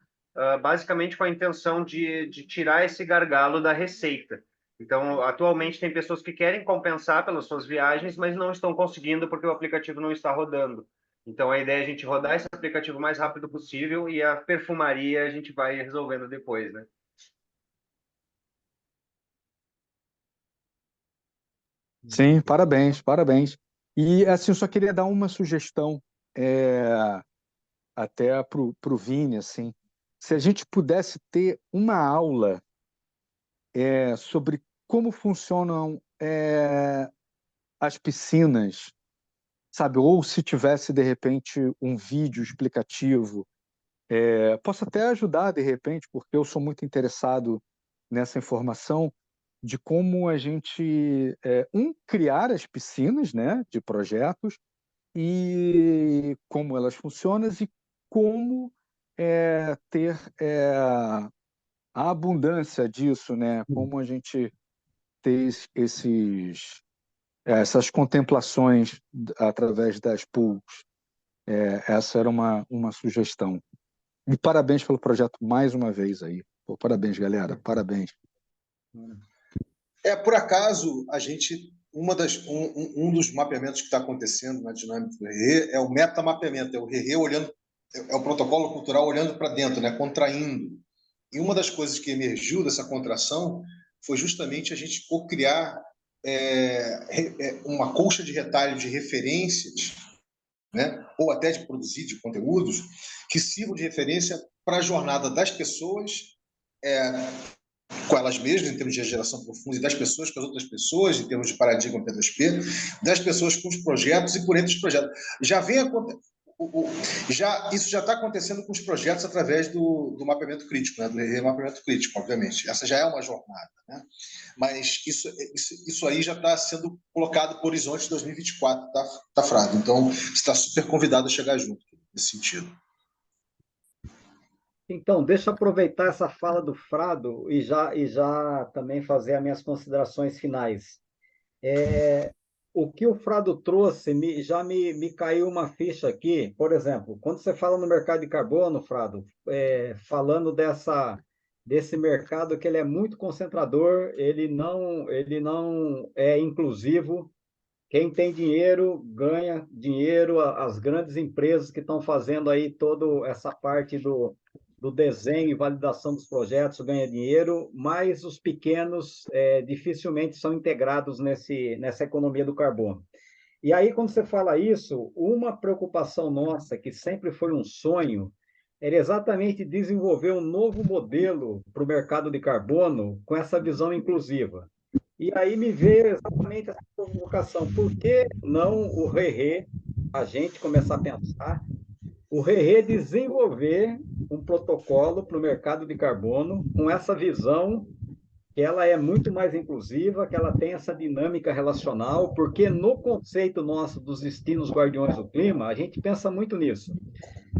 basicamente com a intenção de tirar esse gargalo da receita. Então, atualmente tem pessoas que querem compensar pelas suas viagens, mas não estão conseguindo porque o aplicativo não está rodando. Então, a ideia é a gente rodar esse aplicativo o mais rápido possível e a perfumaria a gente vai resolvendo depois, né? Sim, parabéns, parabéns. E assim, eu só queria dar uma sugestão até para o Vini, assim. Se a gente pudesse ter uma aula sobre como funcionam as piscinas, sabe? Ou se tivesse, de repente, um vídeo explicativo, posso até ajudar, de repente, porque eu sou muito interessado nessa informação de como a gente, criar as piscinas, né, de projetos, e como elas funcionam e como ter a abundância disso, né? Como a gente ter essas contemplações através das pools. Essa era uma sugestão. E parabéns pelo projeto mais uma vez aí. Pô, parabéns, galera. Parabéns. Por acaso, um dos mapeamentos que está acontecendo na dinâmica do RE é o metamapeamento, é o RE olhando, é o protocolo cultural olhando para dentro, né, contraindo. E uma das coisas que emergiu dessa contração foi justamente a gente co-criar uma colcha de retalho de referências, né, ou até de produzir de conteúdos que sirvam de referência para a jornada das pessoas, com elas mesmas, em termos de geração profunda, e das pessoas com as outras pessoas, em termos de paradigma P2P, das pessoas com os projetos e por entre os projetos. Isso já está acontecendo com os projetos através do mapeamento crítico, né? Do remapeamento crítico, obviamente. Essa já é uma jornada, né? Mas isso aí já está sendo colocado para o horizonte de 2024, tá, Frado? Então, você está super convidado a chegar junto nesse sentido. Então, deixa eu aproveitar essa fala do Frado e já também fazer as minhas considerações finais. O que o Frado trouxe já me caiu uma ficha aqui. Por exemplo, quando você fala no mercado de carbono, Frado, falando desse mercado que ele é muito concentrador, ele não é inclusivo. Quem tem dinheiro ganha dinheiro, as grandes empresas que estão fazendo aí toda essa parte do desenho e validação dos projetos ganham dinheiro, mas os pequenos dificilmente são integrados nessa economia do carbono. E aí, quando você fala isso, uma preocupação nossa, que sempre foi um sonho, era exatamente desenvolver um novo modelo para o mercado de carbono com essa visão inclusiva. E aí me veio exatamente essa provocação. Por que não o RERE, a gente começar a pensar, o RERE desenvolver um protocolo para o mercado de carbono com essa visão que ela é muito mais inclusiva, que ela tem essa dinâmica relacional, porque no conceito nosso dos destinos guardiões do clima, a gente pensa muito nisso.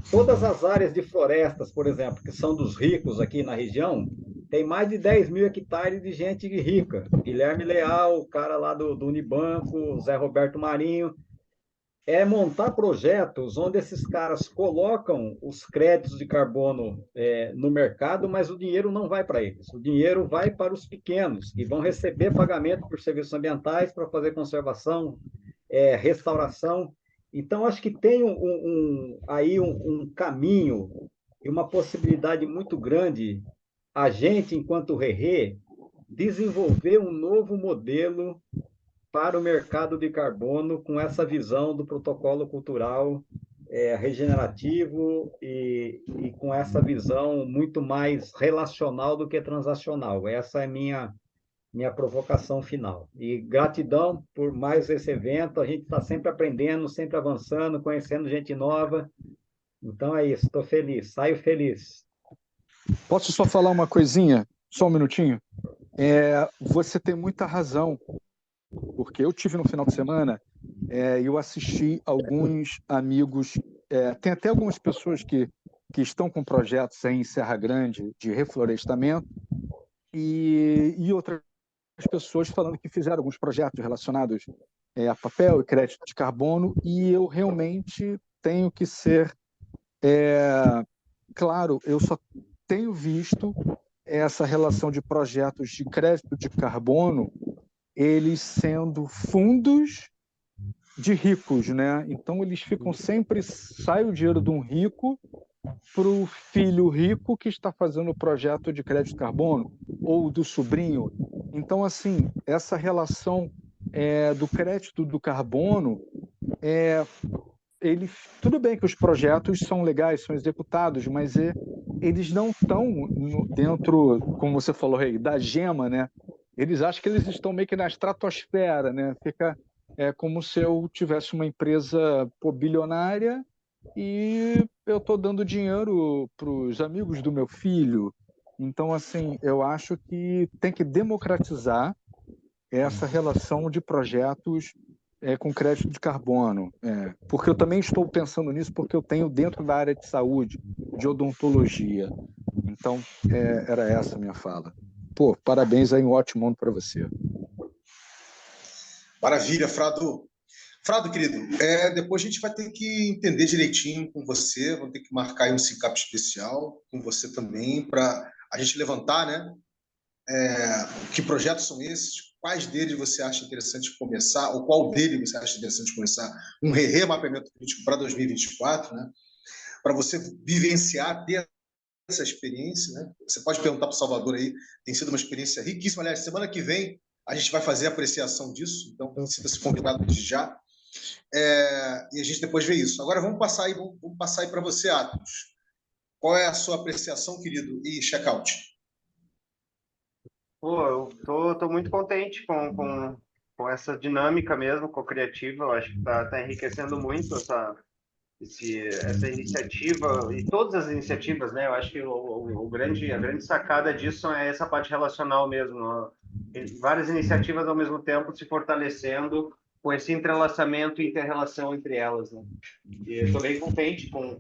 Todas as áreas de florestas, por exemplo, que são dos ricos aqui na região, tem mais de 10 mil hectares de gente rica. Guilherme Leal, o cara lá do Unibanco, Zé Roberto Marinho. É montar projetos onde esses caras colocam os créditos de carbono no mercado, mas o dinheiro não vai para eles. O dinheiro vai para os pequenos, que vão receber pagamento por serviços ambientais para fazer conservação, restauração. Então, acho que tem aí um caminho e uma possibilidade muito grande a gente, enquanto RERE, desenvolver um novo modelo para o mercado de carbono com essa visão do protocolo cultural regenerativo e com essa visão muito mais relacional do que transacional. Essa é minha provocação final. E gratidão por mais esse evento. A gente está sempre aprendendo, sempre avançando, conhecendo gente nova. Então é isso, estou feliz, saio feliz. Posso só falar uma coisinha? Só um minutinho? Você tem muita razão, porque eu tive no final de semana e eu assisti alguns amigos, tem até algumas pessoas que estão com projetos aí em Serra Grande de reflorestamento e outras pessoas falando que fizeram alguns projetos relacionados a papel e crédito de carbono, e eu realmente tenho que ser claro, eu só tenho visto essa relação de projetos de crédito de carbono, eles sendo fundos de ricos, né? Então eles ficam sempre, sai o dinheiro de um rico para o filho rico que está fazendo o projeto de crédito de carbono, ou do sobrinho. Então, assim, essa relação do crédito do carbono, tudo bem que os projetos são legais, são executados, mas eles não estão dentro, como você falou, Rei, da gema, né? Eles acham que eles estão meio que na estratosfera, né? Fica é como se eu tivesse uma empresa bilionária e eu estou dando dinheiro para os amigos do meu filho. Então, assim, eu acho que tem que democratizar essa relação de projetos com crédito de carbono. Porque eu também estou pensando nisso, porque eu tenho dentro da área de saúde, de odontologia. Então, era essa a minha fala. Pô, parabéns aí, um ótimo ano para você. Maravilha, Frado. Frado, querido, depois a gente vai ter que entender direitinho com você, vamos ter que marcar aí um SICAP especial com você também, para a gente levantar, né? Que projetos são esses? Quais deles você acha interessante começar? Ou qual deles você acha interessante começar? Um remapeamento político para 2024, né? Para você vivenciar, ter essa experiência, né? Você pode perguntar para o Salvador aí, tem sido uma experiência riquíssima. Aliás, semana que vem a gente vai fazer a apreciação disso, então sinta-se convidado de já. E a gente depois vê isso. Agora vamos passar aí para você, Atos. Qual é a sua apreciação, querido, e check-out? Pô, eu tô muito contente com essa dinâmica mesmo, co-criativa. Eu acho que tá enriquecendo muito essa iniciativa e todas as iniciativas, né? Eu acho que a grande sacada disso é essa parte relacional mesmo, ó. Várias iniciativas ao mesmo tempo se fortalecendo com esse entrelaçamento e inter-relação entre elas, né? E eu estou bem contente com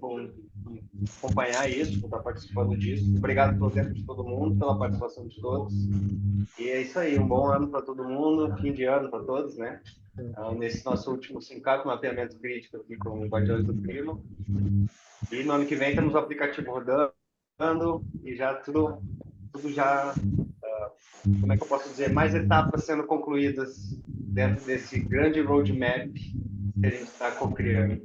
acompanhar isso, por estar participando disso. Obrigado pelo tempo de todo mundo, pela participação de todos. E é isso aí, um bom ano para todo mundo, fim de ano para todos, né? Nesse nosso último SINCAP, mapeamento crítico aqui com o Guardiões do Clima. E no ano que vem temos o aplicativo rodando e já tudo já, como é que eu posso dizer, mais etapas sendo concluídas dentro desse grande roadmap que a gente está co-criando.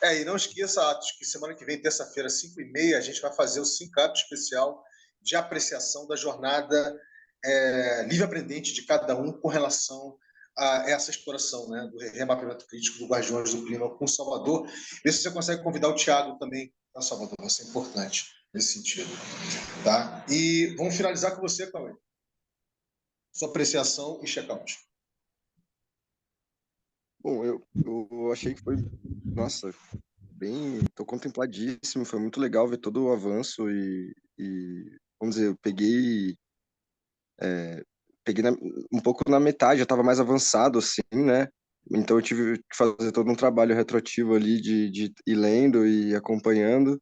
E não esqueça, Atos, que semana que vem, terça-feira, 5h30, a gente vai fazer o SINCAP especial de apreciação da jornada livre-aprendente de cada um com relação a essa exploração, né, do remapeamento crítico do Guardiões do Clima com Salvador. Vê se você consegue convidar o Thiago também para Salvador, vai ser importante nesse sentido. Tá? E vamos finalizar com você, Cauê. Sua apreciação e check-out. Bom, eu achei que foi, nossa, tô contempladíssimo, foi muito legal ver todo o avanço e vamos dizer, eu peguei um pouco na metade, eu estava mais avançado, assim, né? Então eu tive que fazer todo um trabalho retroativo ali de ir lendo e acompanhando.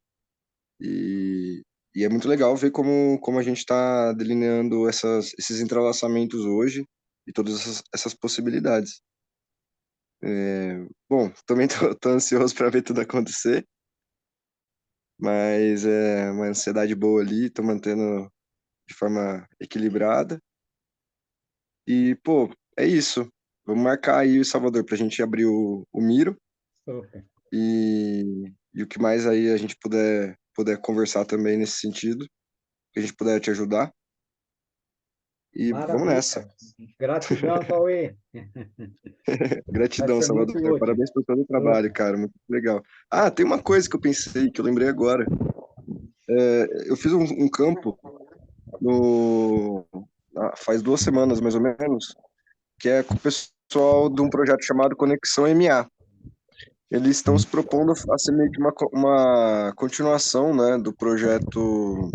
E é muito legal ver como a gente está delineando esses entrelaçamentos hoje e todas essas possibilidades. Bom, também tô ansioso para ver tudo acontecer, mas é uma ansiedade boa ali, tô mantendo de forma equilibrada. E, pô, é isso. Vamos marcar aí o Salvador pra gente abrir o Miro Super. e o que mais aí a gente puder conversar também nesse sentido, que a gente puder te ajudar. E vamos Maravilha. nessa. Gratidão, Cauê. Gratidão, Vai ser muito Salvador. útil. Parabéns por todo o trabalho, cara. Muito legal. Ah, tem uma coisa que eu pensei, que eu lembrei agora. Eu fiz um campo faz 2 semanas, mais ou menos, que é com o pessoal de um projeto chamado Conexão MA. Eles estão se propondo a ser meio que uma continuação, né, do projeto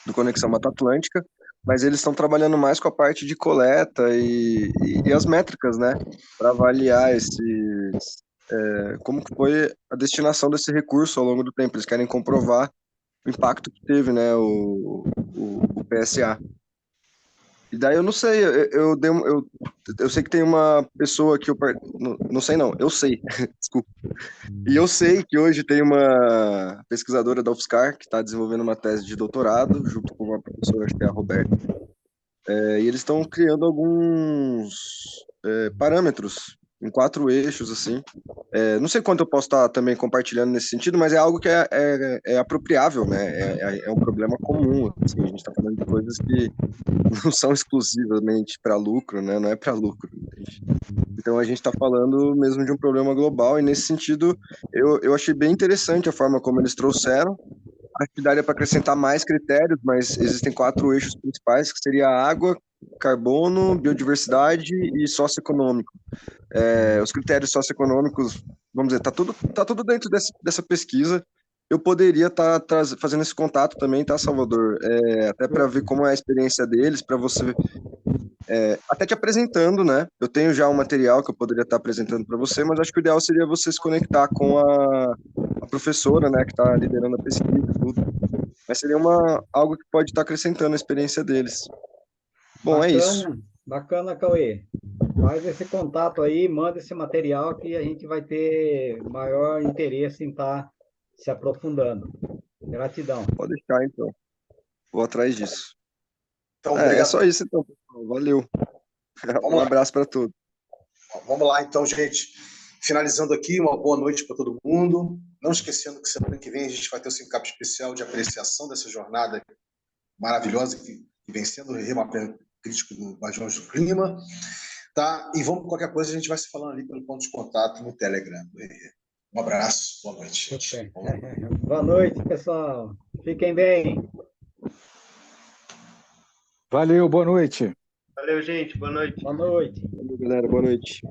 do Conexão Mata Atlântica, mas eles estão trabalhando mais com a parte de coleta e as métricas, né, para avaliar como que foi a destinação desse recurso ao longo do tempo. Eles querem comprovar o impacto que teve, né, o PSA. E daí eu não sei, eu sei que tem uma pessoa que não sei não, eu sei, desculpa. E eu sei que hoje tem uma pesquisadora da UFSCar que está desenvolvendo uma tese de doutorado, junto com uma professora, acho que é a Roberta, e eles estão criando alguns parâmetros em 4 eixos, assim. Não sei quanto eu posso estar também compartilhando nesse sentido, mas é algo que é apropriável, né? É um problema comum, assim. A gente está falando de coisas que não são exclusivamente para lucro, né? Não é para lucro, entende? Então a gente está falando mesmo de um problema global, e nesse sentido eu achei bem interessante a forma como eles trouxeram. Acho que daria para acrescentar mais critérios, mas existem 4 eixos principais, que seria a água, carbono, biodiversidade e socioeconômico. Os critérios socioeconômicos, vamos dizer, tá tudo dentro dessa pesquisa. Eu poderia estar fazendo esse contato também, tá, Salvador? Até para ver como é a experiência deles, para você até te apresentando, né? Eu tenho já um material que eu poderia estar apresentando para você, mas acho que o ideal seria você se conectar com a professora, né, que está liderando a pesquisa e tudo. Mas seria algo que pode estar acrescentando a experiência deles. Bom, é isso. Bacana, Cauê. Faz esse contato aí, manda esse material que a gente vai ter maior interesse em estar se aprofundando. Gratidão. Pode deixar, então. Vou atrás disso. Então, É obrigado. só isso, então, pessoal. Valeu. Um abraço para todos. Vamos lá, então, gente. Finalizando aqui, uma boa noite para todo mundo. Não esquecendo que semana que vem a gente vai ter o Sincap especial de apreciação dessa jornada maravilhosa que vem sendo o remapeamento crítico do Guardiões do Clima. Tá? E vamos, qualquer coisa, a gente vai se falando ali pelo ponto de contato no Telegram. Um abraço, boa noite, gente. Boa noite, pessoal. Fiquem bem. Valeu, boa noite. Valeu, gente. Boa noite. Boa noite. Valeu, galera. Boa noite.